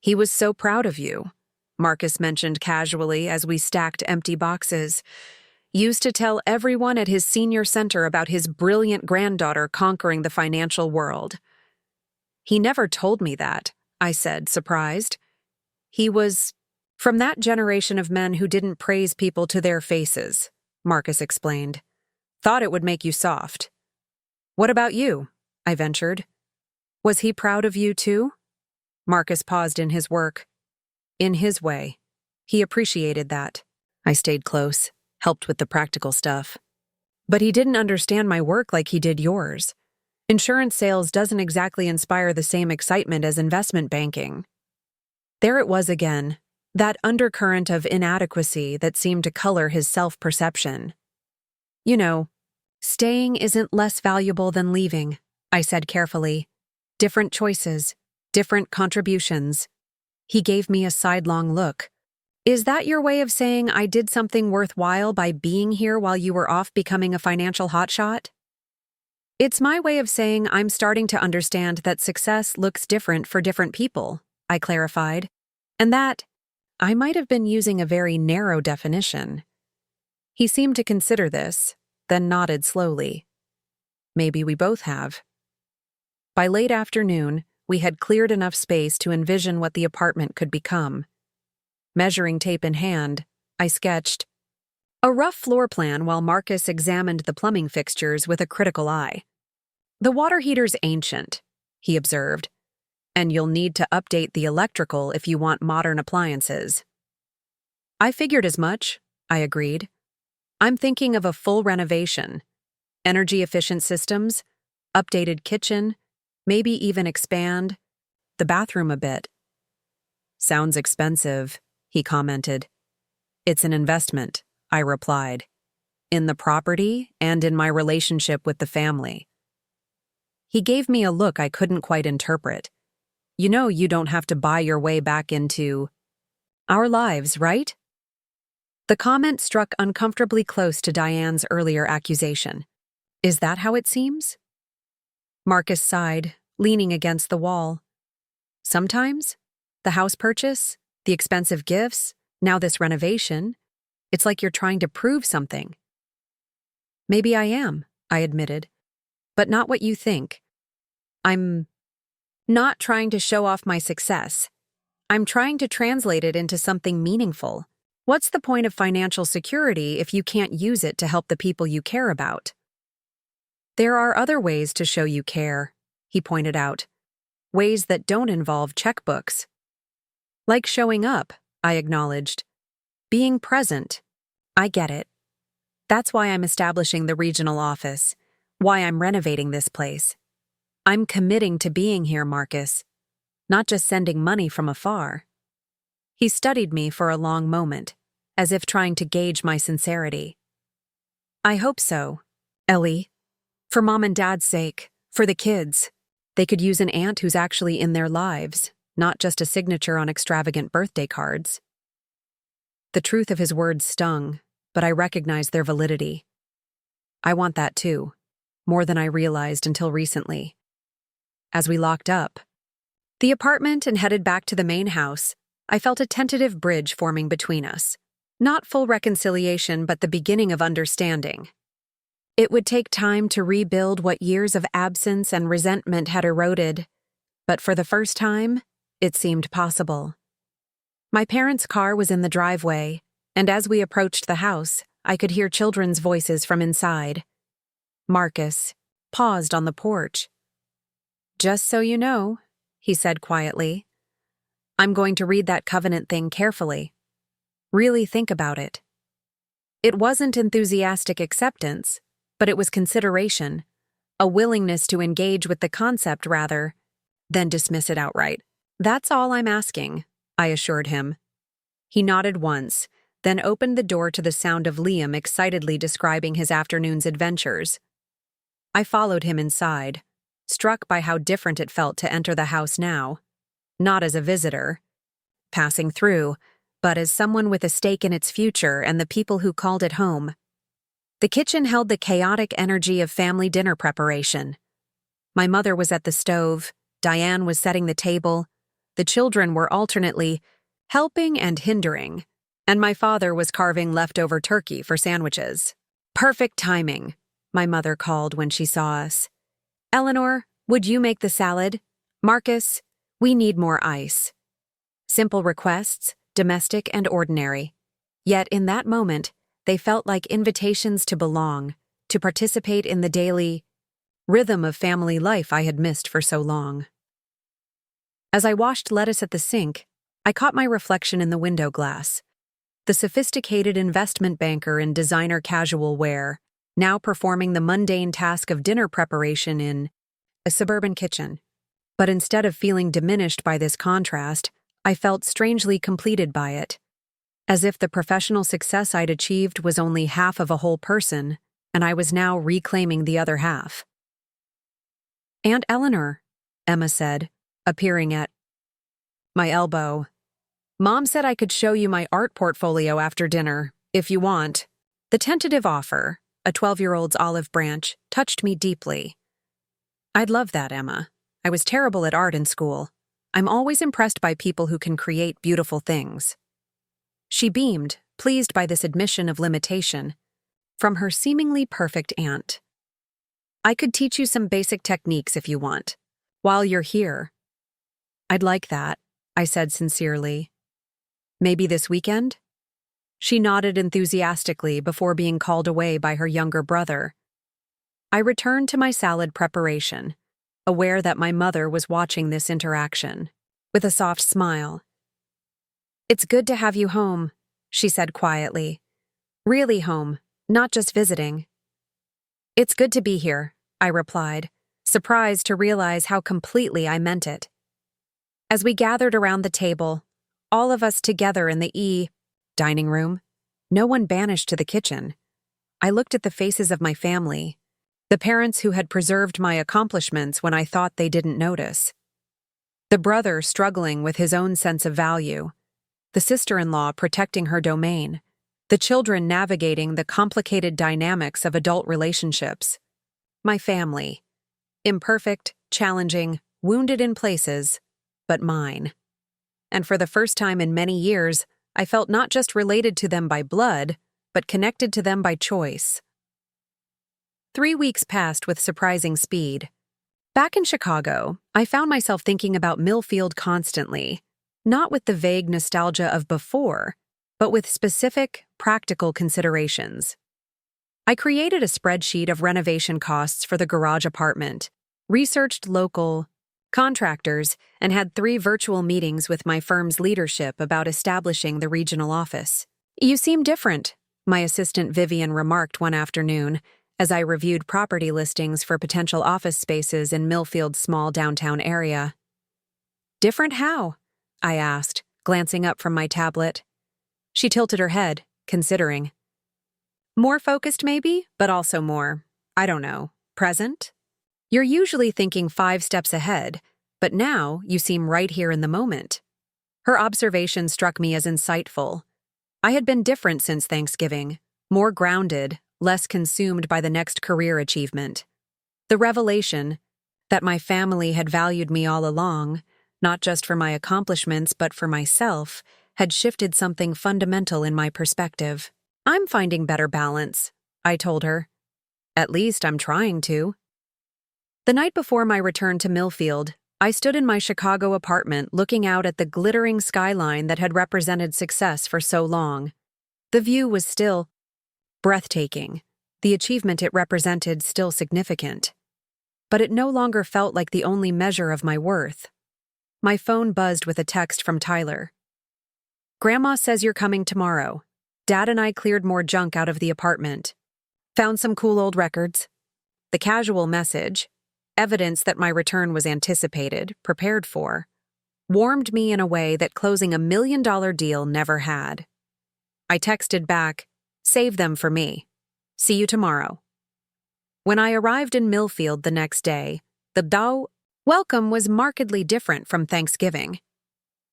"He was so proud of you," Marcus mentioned casually as we stacked empty boxes. "Used to tell everyone at his senior center about his brilliant granddaughter conquering the financial world." "He never told me that," I said, surprised. "He was from that generation of men who didn't praise people to their faces," Marcus explained. "Thought it would make you soft." "What about you?" I ventured. "Was he proud of you too?" Marcus paused in his work. "In his way. He appreciated that." I stayed close, helped with the practical stuff. "But he didn't understand my work like he did yours. Insurance sales doesn't exactly inspire the same excitement as investment banking." There it was again, that undercurrent of inadequacy that seemed to color his self-perception. "You know, staying isn't less valuable than leaving," I said carefully. "Different choices, different contributions." He gave me a sidelong look. Is that your way of saying I did something worthwhile by being here while you were off becoming a financial hotshot? It's my way of saying I'm starting to understand that success looks different for different people, I clarified, and that I might have been using a very narrow definition. He seemed to consider this, then nodded slowly. Maybe we both have. By late afternoon, we had cleared enough space to envision what the apartment could become. Measuring tape in hand, I sketched a rough floor plan while Marcus examined the plumbing fixtures with a critical eye. The water heater's ancient, he observed, and you'll need to update the electrical if you want modern appliances. I figured as much, I agreed. I'm thinking of a full renovation, energy-efficient systems, updated kitchen, maybe even expand the bathroom a bit. Sounds expensive, he commented. It's an investment, I replied, in the property and in my relationship with the family. He gave me a look I couldn't quite interpret. You know you don't have to buy your way back into our lives, right? The comment struck uncomfortably close to Diane's earlier accusation. Is that how it seems? Marcus sighed, leaning against the wall. Sometimes, the house purchase, the expensive gifts, now this renovation, it's like you're trying to prove something. Maybe I am, I admitted, but not what you think. I'm not trying to show off my success. I'm trying to translate it into something meaningful. What's the point of financial security if you can't use it to help the people you care about? There are other ways to show you care, he pointed out. Ways that don't involve checkbooks. Like showing up, I acknowledged. Being present. I get it. That's why I'm establishing the regional office, why I'm renovating this place. I'm committing to being here, Marcus, not just sending money from afar. He studied me for a long moment, as if trying to gauge my sincerity. I hope so, Ellie. For Mom and Dad's sake, for the kids. They could use an aunt who's actually in their lives, not just a signature on extravagant birthday cards. The truth of his words stung, but I recognized their validity. I want that too, more than I realized until recently. As we locked up the apartment and headed back to the main house, I felt a tentative bridge forming between us. Not full reconciliation, but the beginning of understanding. It would take time to rebuild what years of absence and resentment had eroded, but for the first time, it seemed possible. My parents' car was in the driveway, and as we approached the house, I could hear children's voices from inside. Marcus paused on the porch. Just so you know, he said quietly, I'm going to read that covenant thing carefully. Really think about it. It wasn't enthusiastic acceptance, but it was consideration, a willingness to engage with the concept rather than dismiss it outright. That's all I'm asking, I assured him. He nodded once, then opened the door to the sound of Liam excitedly describing his afternoon's adventures. I followed him inside, struck by how different it felt to enter the house now, not as a visitor, passing through, but as someone with a stake in its future and the people who called it home. The kitchen held the chaotic energy of family dinner preparation. My mother was at the stove, Diane was setting the table, the children were alternately helping and hindering, and my father was carving leftover turkey for sandwiches. Perfect timing, my mother called when she saw us. Eleanor, would you make the salad? Marcus, we need more ice. Simple requests, domestic and ordinary. Yet in that moment, they felt like invitations to belong, to participate in the daily rhythm of family life I had missed for so long. As I washed lettuce at the sink, I caught my reflection in the window glass. The sophisticated investment banker in designer casual wear, now performing the mundane task of dinner preparation in a suburban kitchen. But instead of feeling diminished by this contrast, I felt strangely completed by it, as if the professional success I'd achieved was only half of a whole person, and I was now reclaiming the other half. Aunt Eleanor, Emma said, appearing at my elbow. Mom said I could show you my art portfolio after dinner, if you want. The tentative offer, a 12-year-old's olive branch, touched me deeply. I'd love that, Emma. I was terrible at art in school. I'm always impressed by people who can create beautiful things. She beamed, pleased by this admission of limitation, from her seemingly perfect aunt. I could teach you some basic techniques if you want, while you're here. I'd like that, I said sincerely. Maybe this weekend? She nodded enthusiastically before being called away by her younger brother. I returned to my salad preparation, aware that my mother was watching this interaction, with a soft smile. "It's good to have you home," she said quietly. "Really home, not just visiting." "It's good to be here," I replied, surprised to realize how completely I meant it. As we gathered around the table, all of us together in the dining room, no one banished to the kitchen. I looked at the faces of my family, the parents who had preserved my accomplishments when I thought they didn't notice. The brother struggling with his own sense of value, the sister-in-law protecting her domain, the children navigating the complicated dynamics of adult relationships. My family. Imperfect, challenging, wounded in places, but mine. And for the first time in many years, I felt not just related to them by blood, but connected to them by choice. 3 weeks passed with surprising speed. Back in Chicago, I found myself thinking about Millfield constantly, not with the vague nostalgia of before, but with specific, practical considerations. I created a spreadsheet of renovation costs for the garage apartment, researched local contractors, and had 3 virtual meetings with my firm's leadership about establishing the regional office. "You seem different," my assistant Vivian remarked one afternoon, as I reviewed property listings for potential office spaces in Millfield's small downtown area. "Different how?" I asked, glancing up from my tablet. She tilted her head, considering. "More focused maybe, but also more, I don't know, present? You're usually thinking 5 steps ahead, but now you seem right here in the moment." Her observation struck me as insightful. I had been different since Thanksgiving, more grounded, less consumed by the next career achievement. The revelation that my family had valued me all along, not just for my accomplishments but for myself, had shifted something fundamental in my perspective. "I'm finding better balance," I told her. "At least I'm trying to." The night before my return to Millfield, I stood in my Chicago apartment looking out at the glittering skyline that had represented success for so long. The view was still breathtaking, the achievement it represented still significant. But it no longer felt like the only measure of my worth. My phone buzzed with a text from Tyler. "Grandma says you're coming tomorrow. Dad and I cleared more junk out of the apartment. Found some cool old records." The casual message, evidence that my return was anticipated, prepared for, warmed me in a way that closing a $1 million deal never had. I texted back, "Save them for me. See you tomorrow." When I arrived in Millfield the next day, the welcome was markedly different from Thanksgiving.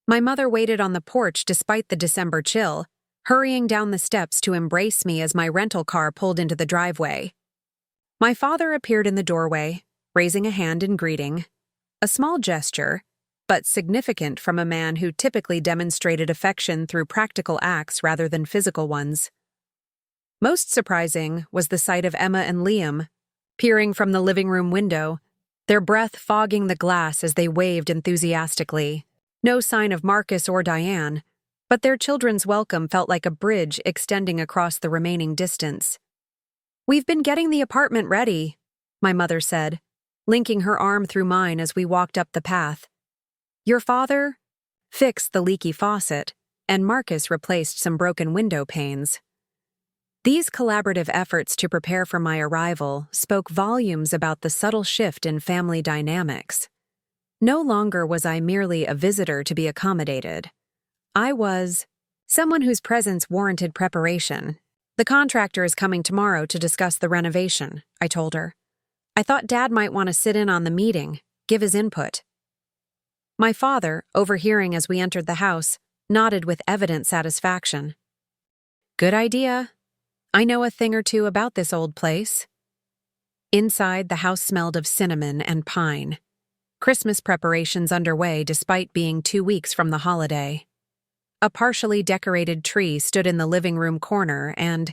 My mother waited on the porch despite the December chill, hurrying down the steps to embrace me as my rental car pulled into the driveway. My father appeared in the doorway, raising a hand in greeting, a small gesture, but significant from a man who typically demonstrated affection through practical acts rather than physical ones. Most surprising was the sight of Emma and Liam, peering from the living room window, their breath fogging the glass as they waved enthusiastically. No sign of Marcus or Diane, but their children's welcome felt like a bridge extending across the remaining distance. "We've been getting the apartment ready," my mother said, linking her arm through mine as we walked up the path. "Your father fixed the leaky faucet, and Marcus replaced some broken window panes." These collaborative efforts to prepare for my arrival spoke volumes about the subtle shift in family dynamics. No longer was I merely a visitor to be accommodated. I was someone whose presence warranted preparation. "The contractor is coming tomorrow to discuss the renovation," I told her. "I thought Dad might want to sit in on the meeting, give his input." My father, overhearing as we entered the house, nodded with evident satisfaction. Good idea. I know a thing or two about this old place. Inside, the house smelled of cinnamon and pine. Christmas preparations underway despite being 2 weeks from the holiday. A partially decorated tree stood in the living room corner, and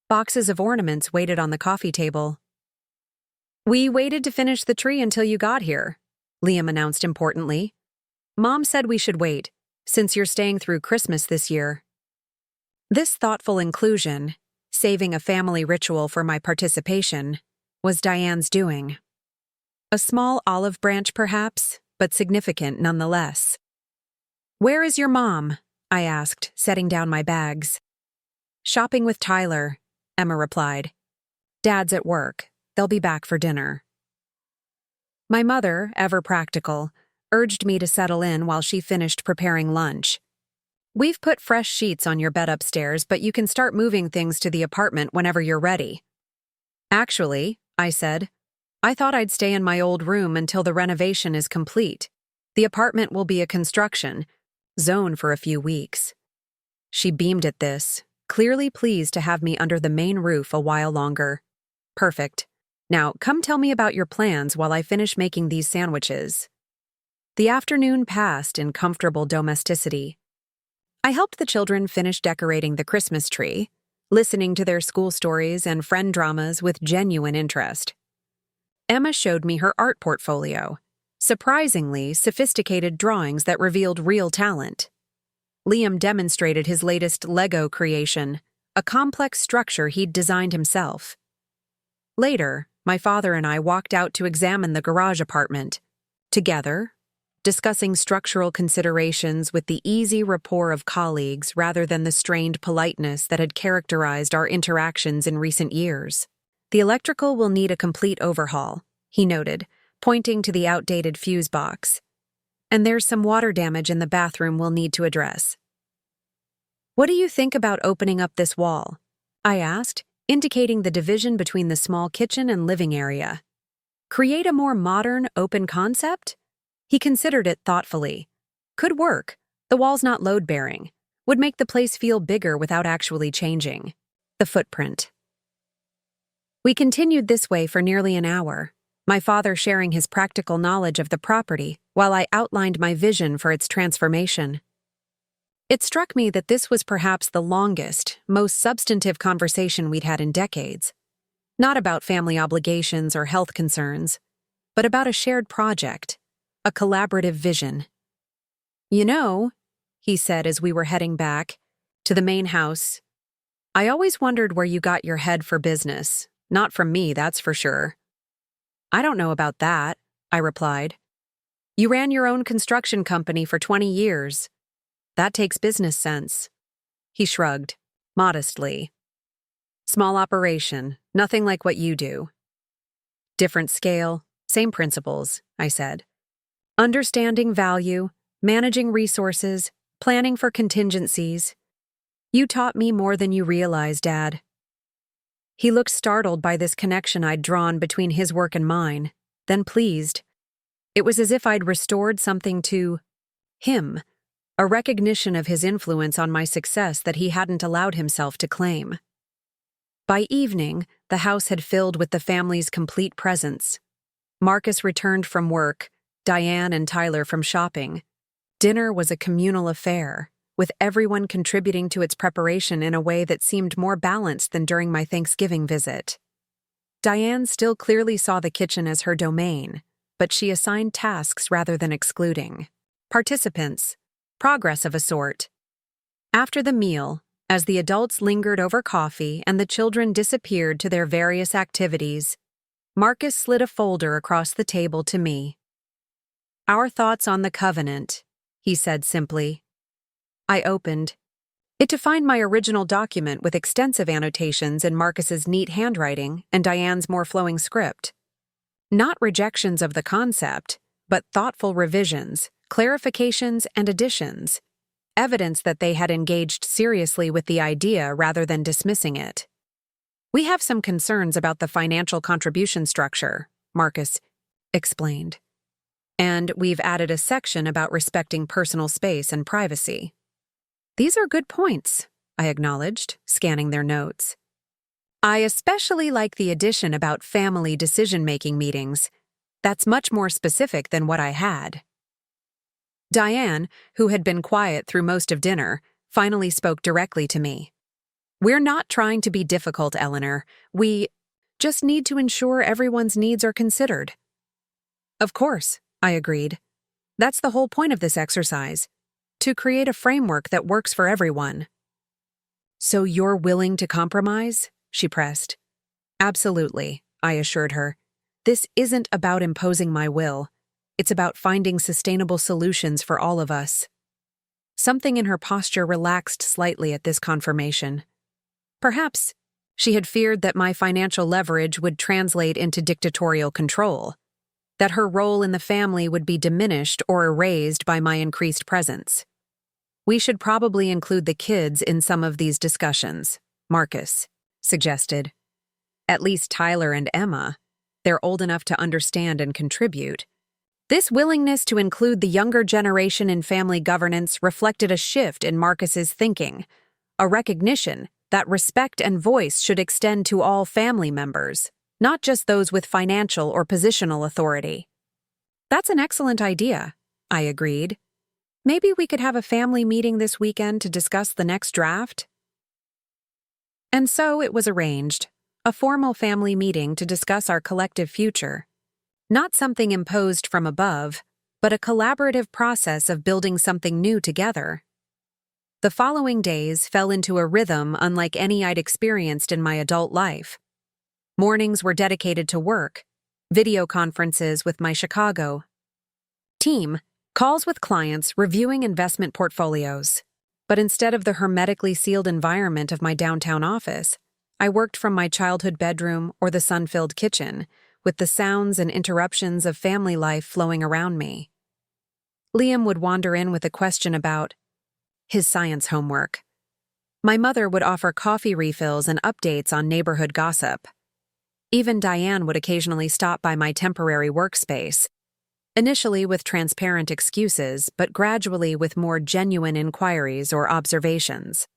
boxes of ornaments waited on the coffee table. "We waited to finish the tree until you got here," Liam announced importantly. "Mom said we should wait, since you're staying through Christmas this year." This thoughtful inclusion, saving a family ritual for my participation, was Diane's doing. A small olive branch, perhaps, but significant nonetheless. "Where is your mom?" I asked, setting down my bags. "Shopping with Tyler," Emma replied. "Dad's at work. They'll be back for dinner." My mother, ever practical, urged me to settle in while she finished preparing lunch. "We've put fresh sheets on your bed upstairs, but you can start moving things to the apartment whenever you're ready." "Actually," I said, "I thought I'd stay in my old room until the renovation is complete. The apartment will be a construction zone for a few weeks." She beamed at this, clearly pleased to have me under the main roof a while longer. "Perfect. Now, come tell me about your plans while I finish making these sandwiches." The afternoon passed in comfortable domesticity. I helped the children finish decorating the Christmas tree, listening to their school stories and friend dramas with genuine interest. Emma showed me her art portfolio, surprisingly sophisticated drawings that revealed real talent. Liam demonstrated his latest Lego creation, a complex structure he'd designed himself. Later, my father and I walked out to examine the garage apartment, together, discussing structural considerations with the easy rapport of colleagues rather than the strained politeness that had characterized our interactions in recent years. "The electrical will need a complete overhaul," he noted, pointing to the outdated fuse box. "And there's some water damage in the bathroom we'll need to address." "What do you think about opening up this wall?" I asked, indicating the division between the small kitchen and living area. "Create a more modern, open concept?" He considered it thoughtfully. "Could work. The wall's not load-bearing. Would make the place feel bigger without actually changing." The footprint. We continued this way for nearly an hour, my father sharing his practical knowledge of the property while I outlined my vision for its transformation. It struck me that this was perhaps the longest, most substantive conversation we'd had in decades. Not about family obligations or health concerns, but about a shared project, a collaborative vision. "You know," he said as we were heading back to the main house, "I always wondered where you got your head for business. Not from me, that's for sure." "I don't know about that," I replied. "You ran your own construction company for 20 years. That takes business sense." He shrugged, modestly. "Small operation, nothing like what you do." "Different scale, same principles," I said. "Understanding value, managing resources, planning for contingencies. You taught me more than you realize, Dad." He looked startled by this connection I'd drawn between his work and mine, then pleased. It was as if I'd restored something to him, a recognition of his influence on my success that he hadn't allowed himself to claim. By evening, the house had filled with the family's complete presence. Marcus returned from work, Diane and Tyler from shopping. Dinner was a communal affair, with everyone contributing to its preparation in a way that seemed more balanced than during my Thanksgiving visit. Diane still clearly saw the kitchen as her domain, but she assigned tasks rather than excluding. Participants, progress of a sort. After the meal, as the adults lingered over coffee and the children disappeared to their various activities, Marcus slid a folder across the table to me. "Our thoughts on the covenant," he said simply. I opened it to find my original document with extensive annotations in Marcus's neat handwriting and Diane's more flowing script. Not rejections of the concept, but thoughtful revisions, clarifications, and additions. Evidence that they had engaged seriously with the idea rather than dismissing it. "We have some concerns about the financial contribution structure," Marcus explained. "And we've added a section about respecting personal space and privacy." These are good points, I acknowledged, scanning their notes. I especially like the addition about family decision-making meetings. That's much more specific than what I had. Diane, who had been quiet through most of dinner, finally spoke directly to me. We're not trying to be difficult, Eleanor. We just need to ensure everyone's needs are considered. Of course, I agreed. That's the whole point of this exercise, to create a framework that works for everyone. So you're willing to compromise? She pressed. Absolutely, I assured her. This isn't about imposing my will. It's about finding sustainable solutions for all of us. Something in her posture relaxed slightly at this confirmation. Perhaps she had feared that my financial leverage would translate into dictatorial control, that her role in the family would be diminished or erased by my increased presence. We should probably include the kids in some of these discussions, Marcus suggested. At least Tyler and Emma. They're old enough to understand and contribute. This willingness to include the younger generation in family governance reflected a shift in Marcus's thinking, a recognition that respect and voice should extend to all family members, not just those with financial or positional authority. That's an excellent idea, I agreed. Maybe we could have a family meeting this weekend to discuss the next draft? And so it was arranged, a formal family meeting to discuss our collective future. Not something imposed from above, but a collaborative process of building something new together. The following days fell into a rhythm unlike any I'd experienced in my adult life. Mornings were dedicated to work, video conferences with my Chicago team, calls with clients reviewing investment portfolios. But instead of the hermetically sealed environment of my downtown office, I worked from my childhood bedroom or the sun-filled kitchen, with the sounds and interruptions of family life flowing around me. Liam would wander in with a question about his science homework. My mother would offer coffee refills and updates on neighborhood gossip. Even Diane would occasionally stop by my temporary workspace, initially with transparent excuses, but gradually with more genuine inquiries or observations.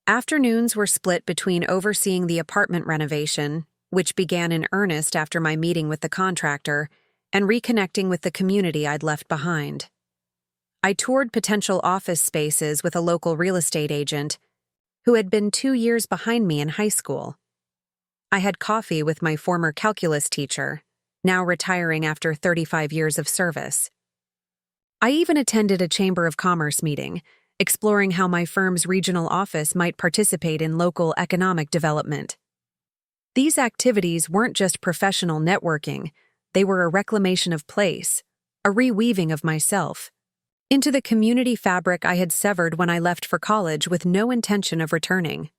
Afternoons were split between overseeing the apartment renovation, which began in earnest after my meeting with the contractor, and reconnecting with the community I'd left behind. I toured potential office spaces with a local real estate agent who had been 2 years behind me in high school. I had coffee with my former calculus teacher, now retiring after 35 years of service. I even attended a Chamber of Commerce meeting, exploring how my firm's regional office might participate in local economic development. These activities weren't just professional networking, they were a reclamation of place, a reweaving of myself, into the community fabric I had severed when I left for college with no intention of returning.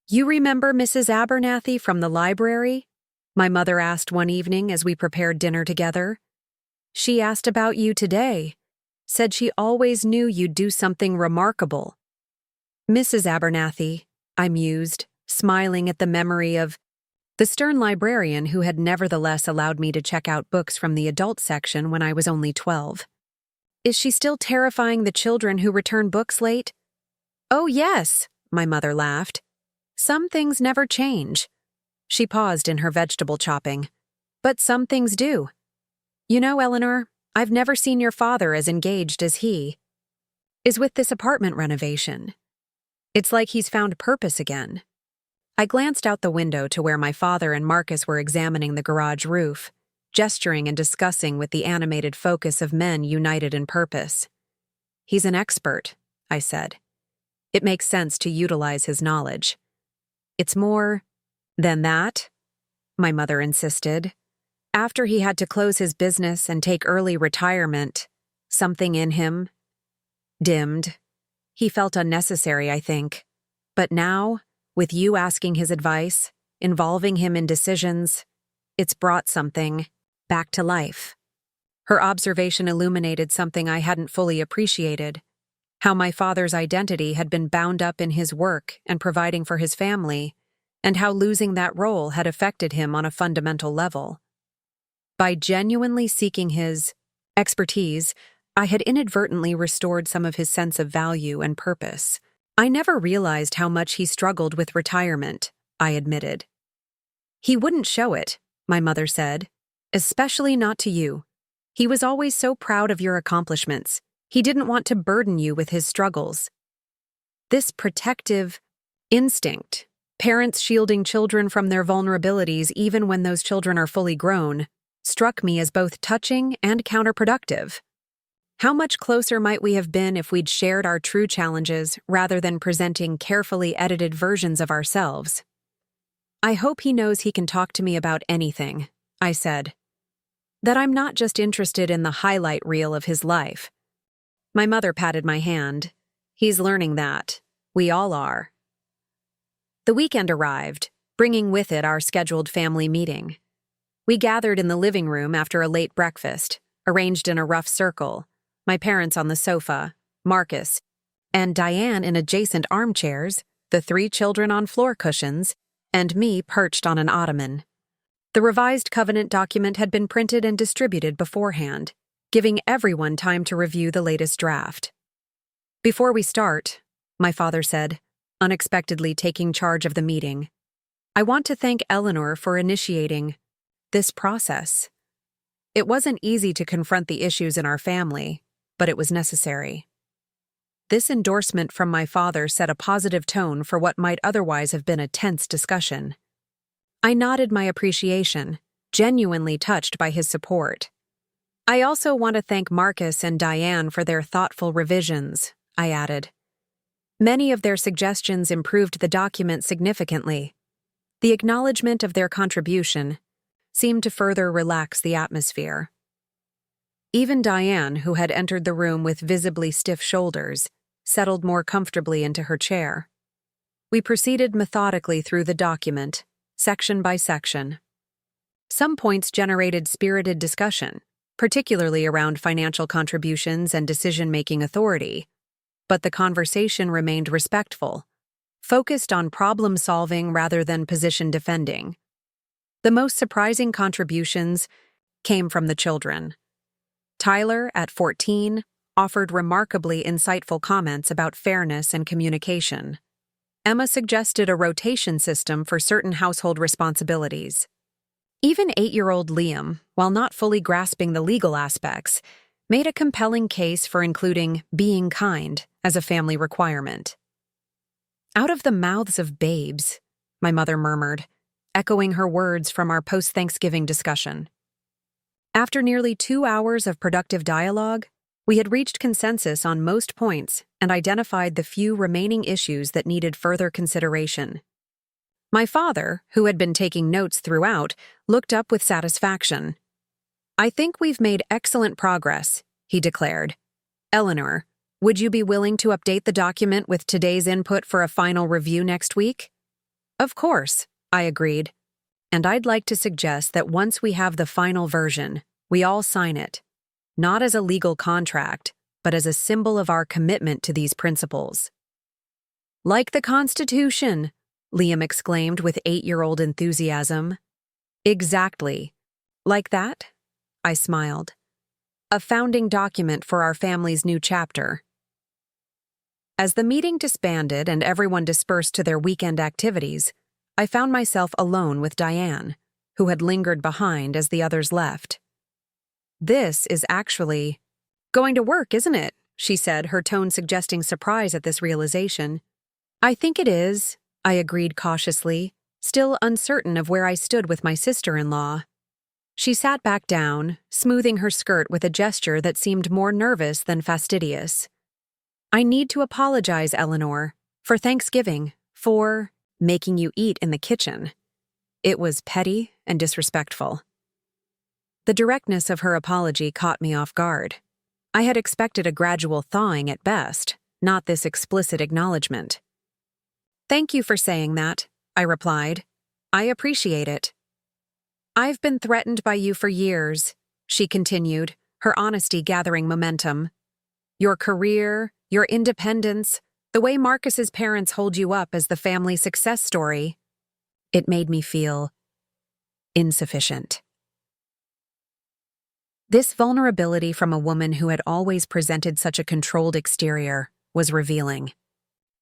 You remember Mrs. Abernathy from the library? My mother asked one evening as we prepared dinner together. She asked about you today, said she always knew you'd do something remarkable. Mrs. Abernathy, I mused, smiling at the memory of the stern librarian who had nevertheless allowed me to check out books from the adult section when I was only 12. Is she still terrifying the children who return books late? Oh, yes, my mother laughed. Some things never change. She paused in her vegetable chopping. But some things do. You know, Eleanor, I've never seen your father as engaged as he is with this apartment renovation. It's like he's found purpose again. I glanced out the window to where my father and Marcus were examining the garage roof, gesturing and discussing with the animated focus of men united in purpose. He's an expert, I said. It makes sense to utilize his knowledge. It's more than that, my mother insisted. After he had to close his business and take early retirement, something in him dimmed. He felt unnecessary, I think. But now, with you asking his advice, involving him in decisions, it's brought something back to life. Her observation illuminated something I hadn't fully appreciated, how my father's identity had been bound up in his work and providing for his family, and how losing that role had affected him on a fundamental level. By genuinely seeking his expertise, I had inadvertently restored some of his sense of value and purpose. I never realized how much he struggled with retirement, I admitted. He wouldn't show it, my mother said. Especially not to you. He was always so proud of your accomplishments. He didn't want to burden you with his struggles. This protective instinct, parents shielding children from their vulnerabilities even when those children are fully grown, struck me as both touching and counterproductive. How much closer might we have been if we'd shared our true challenges rather than presenting carefully edited versions of ourselves? I hope he knows he can talk to me about anything, I said. That I'm not just interested in the highlight reel of his life. My mother patted my hand. He's learning that. We all are. The weekend arrived, bringing with it our scheduled family meeting. We gathered in the living room after a late breakfast, arranged in a rough circle, my parents on the sofa, Marcus and Diane in adjacent armchairs, the 3 children on floor cushions, and me perched on an ottoman. The revised covenant document had been printed and distributed beforehand, giving everyone time to review the latest draft. Before we start, my father said, unexpectedly taking charge of the meeting, I want to thank Eleanor for initiating this process. It wasn't easy to confront the issues in our family, but it was necessary. This endorsement from my father set a positive tone for what might otherwise have been a tense discussion. I nodded my appreciation, genuinely touched by his support. I also want to thank Marcus and Diane for their thoughtful revisions, I added. Many of their suggestions improved the document significantly. The acknowledgement of their contribution seemed to further relax the atmosphere. Even Diane, who had entered the room with visibly stiff shoulders, settled more comfortably into her chair. We proceeded methodically through the document, section by section. Some points generated spirited discussion, particularly around financial contributions and decision-making authority, but the conversation remained respectful, focused on problem-solving rather than position-defending. The most surprising contributions came from the children. Tyler, at 14, offered remarkably insightful comments about fairness and communication. Emma suggested a rotation system for certain household responsibilities. Even 8-year-old Liam, while not fully grasping the legal aspects, made a compelling case for including being kind as a family requirement. Out of the mouths of babes, my mother murmured, echoing her words from our post-Thanksgiving discussion. After nearly 2 hours of productive dialogue, we had reached consensus on most points and identified the few remaining issues that needed further consideration. My father, who had been taking notes throughout, looked up with satisfaction. I think we've made excellent progress, he declared. Eleanor, would you be willing to update the document with today's input for a final review next week? Of course, I agreed. And I'd like to suggest that once we have the final version, we all sign it, not as a legal contract, but as a symbol of our commitment to these principles. Like the Constitution, Liam exclaimed with 8-year-old enthusiasm. Exactly. Like that? I smiled. A founding document for our family's new chapter. As the meeting disbanded and everyone dispersed to their weekend activities, I found myself alone with Diane, who had lingered behind as the others left. This is actually going to work, isn't it? She said, her tone suggesting surprise at this realization. I think it is, I agreed cautiously, still uncertain of where I stood with my sister-in-law. She sat back down, smoothing her skirt with a gesture that seemed more nervous than fastidious. I need to apologize, Eleanor, for Thanksgiving, for making you eat in the kitchen. It was petty and disrespectful. The directness of her apology caught me off guard. I had expected a gradual thawing at best, not this explicit acknowledgement. Thank you for saying that, I replied. I appreciate it. I've been threatened by you for years, she continued, her honesty gathering momentum. Your career, your independence, the way Marcus's parents hold you up as the family success story. It made me feel insufficient. This vulnerability from a woman who had always presented such a controlled exterior was revealing.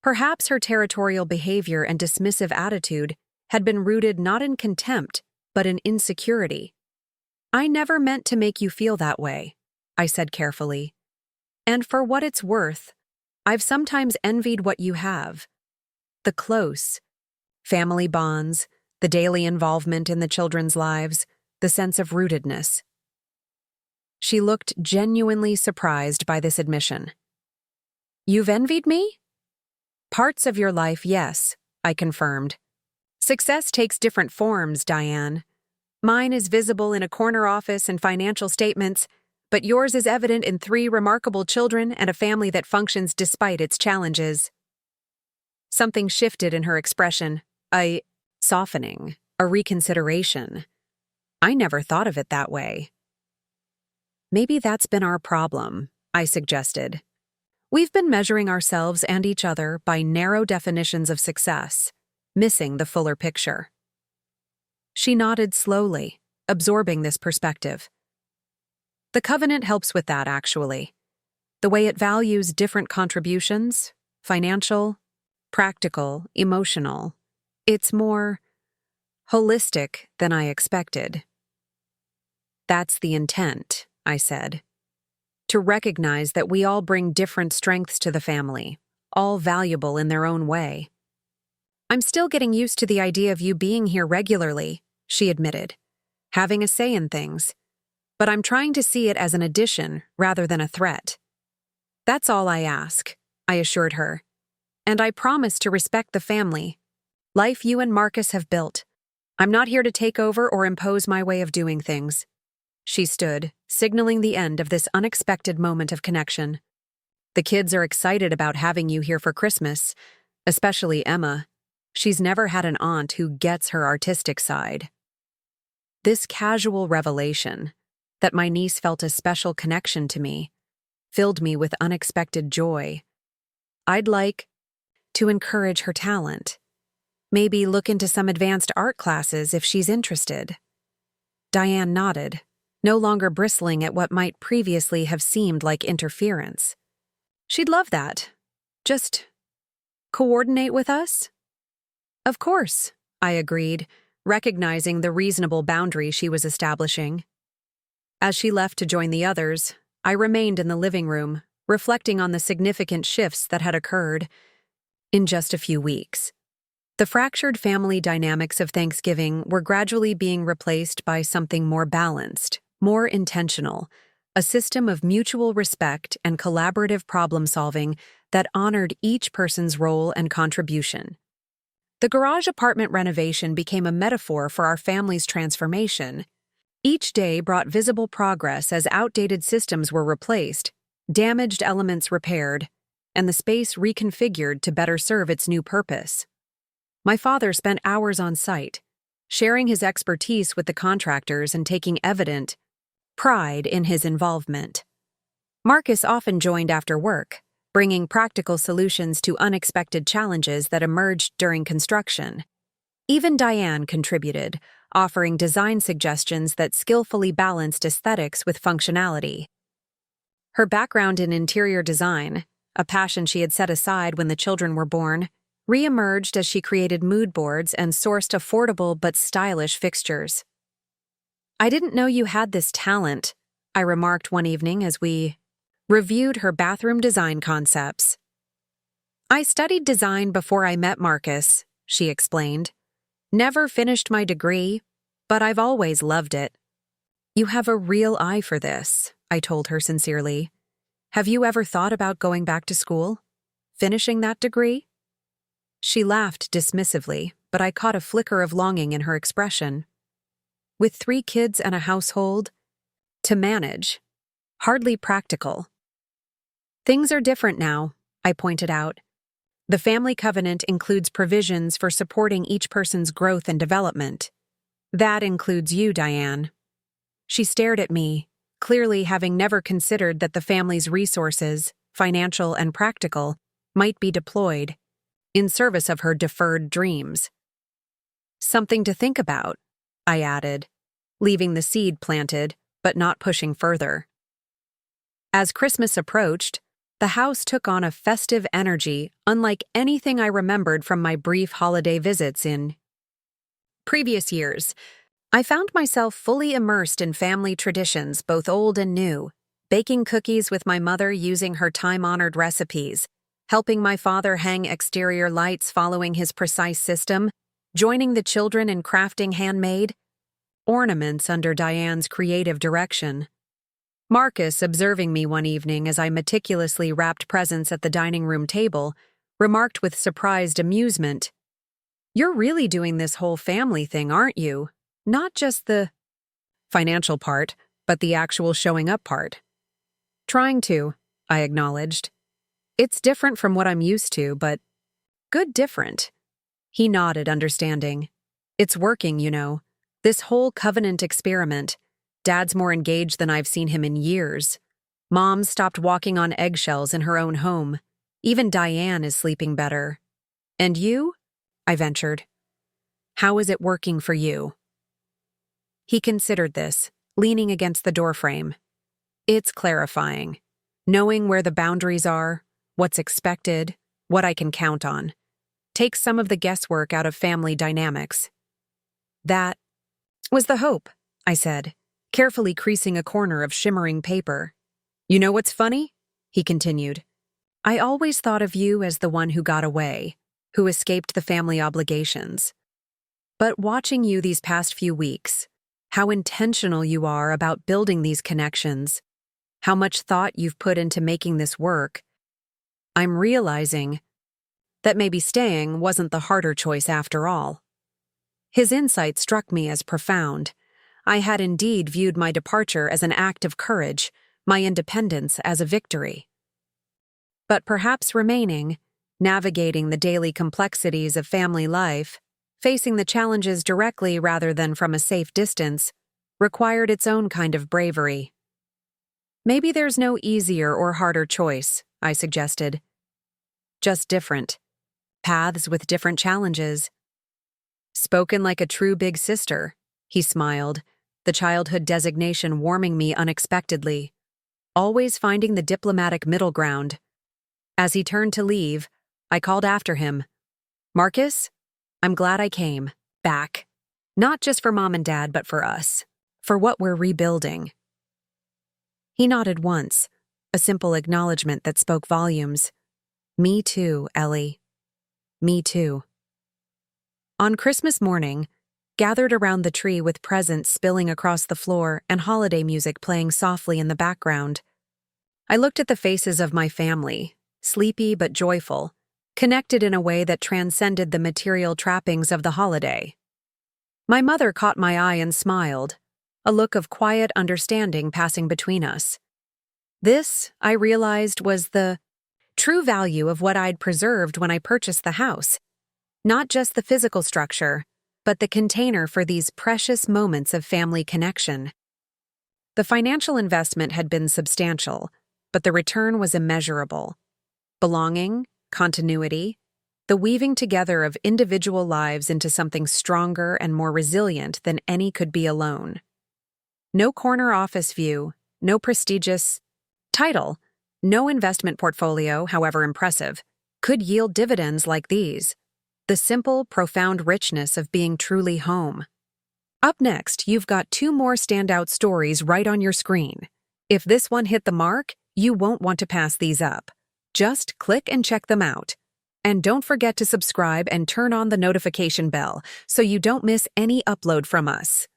Perhaps her territorial behavior and dismissive attitude had been rooted not in contempt, but in insecurity. "I never meant to make you feel that way," I said carefully. "And for what it's worth, I've sometimes envied what you have. The close family bonds, the daily involvement in the children's lives, the sense of rootedness." She looked genuinely surprised by this admission. "You've envied me?" "Parts of your life, yes," I confirmed. "Success takes different forms, Diane. Mine is visible in a corner office and financial statements, but yours is evident in 3 remarkable children and a family that functions despite its challenges." Something shifted in her expression, a softening, a reconsideration. I never thought of it that way. "Maybe that's been our problem," I suggested. "We've been measuring ourselves and each other by narrow definitions of success, missing the fuller picture." She nodded slowly, absorbing this perspective. "The covenant helps with that, actually. The way it values different contributions, financial, practical, emotional. It's more holistic than I expected." "That's the intent," I said. "To recognize that we all bring different strengths to the family, all valuable in their own way." "I'm still getting used to the idea of you being here regularly," she admitted, "having a say in things. But I'm trying to see it as an addition rather than a threat." "That's all I ask," I assured her. "And I promise to respect the family, life you and Marcus have built. I'm not here to take over or impose my way of doing things." She stood, signaling the end of this unexpected moment of connection. "The kids are excited about having you here for Christmas, especially Emma. She's never had an aunt who gets her artistic side." This casual revelation, that my niece felt a special connection to me, filled me with unexpected joy. I'd like to encourage her talent. Maybe look into some advanced art classes if she's interested. Diane nodded, no longer bristling at what might previously have seemed like interference. "She'd love that. Just coordinate with us?" "Of course," I agreed, recognizing the reasonable boundary she was establishing. As she left to join the others, I remained in the living room, reflecting on the significant shifts that had occurred in just a few weeks. The fractured family dynamics of Thanksgiving were gradually being replaced by something more balanced, more intentional, a system of mutual respect and collaborative problem-solving that honored each person's role and contribution. The garage apartment renovation became a metaphor for our family's transformation. Each day brought visible progress as outdated systems were replaced, damaged elements repaired, and the space reconfigured to better serve its new purpose. My father spent hours on site, sharing his expertise with the contractors and taking evident pride in his involvement. Marcus often joined after work, bringing practical solutions to unexpected challenges that emerged during construction. Even Diane contributed, offering design suggestions that skillfully balanced aesthetics with functionality. Her background in interior design, a passion she had set aside when the children were born, re-emerged as she created mood boards and sourced affordable but stylish fixtures. "I didn't know you had this talent," I remarked one evening as we reviewed her bathroom design concepts. "I studied design before I met Marcus," she explained. "Never finished my degree, but I've always loved it." "You have a real eye for this," I told her sincerely. "Have you ever thought about going back to school? Finishing that degree?" She laughed dismissively, but I caught a flicker of longing in her expression. With 3 kids and a household to manage, hardly practical. "Things are different now," I pointed out. "The family covenant includes provisions for supporting each person's growth and development. That includes you, Diane." She stared at me, clearly having never considered that the family's resources, financial and practical, might be deployed in service of her deferred dreams. "Something to think about," I added, leaving the seed planted but not pushing further. As Christmas approached, the house took on a festive energy unlike anything I remembered from my brief holiday visits in previous years. I found myself fully immersed in family traditions, both old and new, baking cookies with my mother using her time-honored recipes, helping my father hang exterior lights following his precise system, joining the children in crafting handmade ornaments under Diane's creative direction. Marcus, observing me one evening as I meticulously wrapped presents at the dining room table, remarked with surprised amusement, "You're really doing this whole family thing, aren't you? Not just the financial part, but the actual showing up part." "Trying to," I acknowledged. "It's different from what I'm used to, but good different." He nodded, understanding. "It's working, you know. This whole covenant experiment. Dad's more engaged than I've seen him in years. Mom's stopped walking on eggshells in her own home. Even Diane is sleeping better. And you?" I ventured. "How is it working for you?" He considered this, leaning against the doorframe. "It's clarifying. Knowing where the boundaries are, what's expected, what I can count on. Takes some of the guesswork out of family dynamics." "That was the hope," I said, carefully creasing a corner of shimmering paper. "You know what's funny?" he continued. "I always thought of you as the one who got away, who escaped the family obligations. But watching you these past few weeks, how intentional you are about building these connections, how much thought you've put into making this work, I'm realizing that maybe staying wasn't the harder choice after all." His insight struck me as profound. I had indeed viewed my departure as an act of courage, my independence as a victory. But perhaps remaining, navigating the daily complexities of family life, facing the challenges directly rather than from a safe distance, required its own kind of bravery. "Maybe there's no easier or harder choice," I suggested. "Just different. Paths with different challenges." "Spoken like a true big sister," he smiled, the childhood designation warming me unexpectedly. Always finding the diplomatic middle ground. As he turned to leave, I called after him. "Marcus, I'm glad I came back. Not just for Mom and Dad, but for us. For what we're rebuilding." He nodded once, a simple acknowledgement that spoke volumes. "Me too, Ellie. Me too." On Christmas morning, gathered around the tree with presents spilling across the floor and holiday music playing softly in the background, I looked at the faces of my family, sleepy but joyful, connected in a way that transcended the material trappings of the holiday. My mother caught my eye and smiled, a look of quiet understanding passing between us. This, I realized, was the true value of what I'd preserved when I purchased the house. Not just the physical structure, but the container for these precious moments of family connection. The financial investment had been substantial, but the return was immeasurable. Belonging, continuity, the weaving together of individual lives into something stronger and more resilient than any could be alone. No corner office view, no prestigious title, no investment portfolio, however impressive, could yield dividends like these. The simple, profound richness of being truly home. Up next, you've got 2 more standout stories right on your screen. If this one hit the mark, you won't want to pass these up. Just click and check them out. And don't forget to subscribe and turn on the notification bell so you don't miss any upload from us.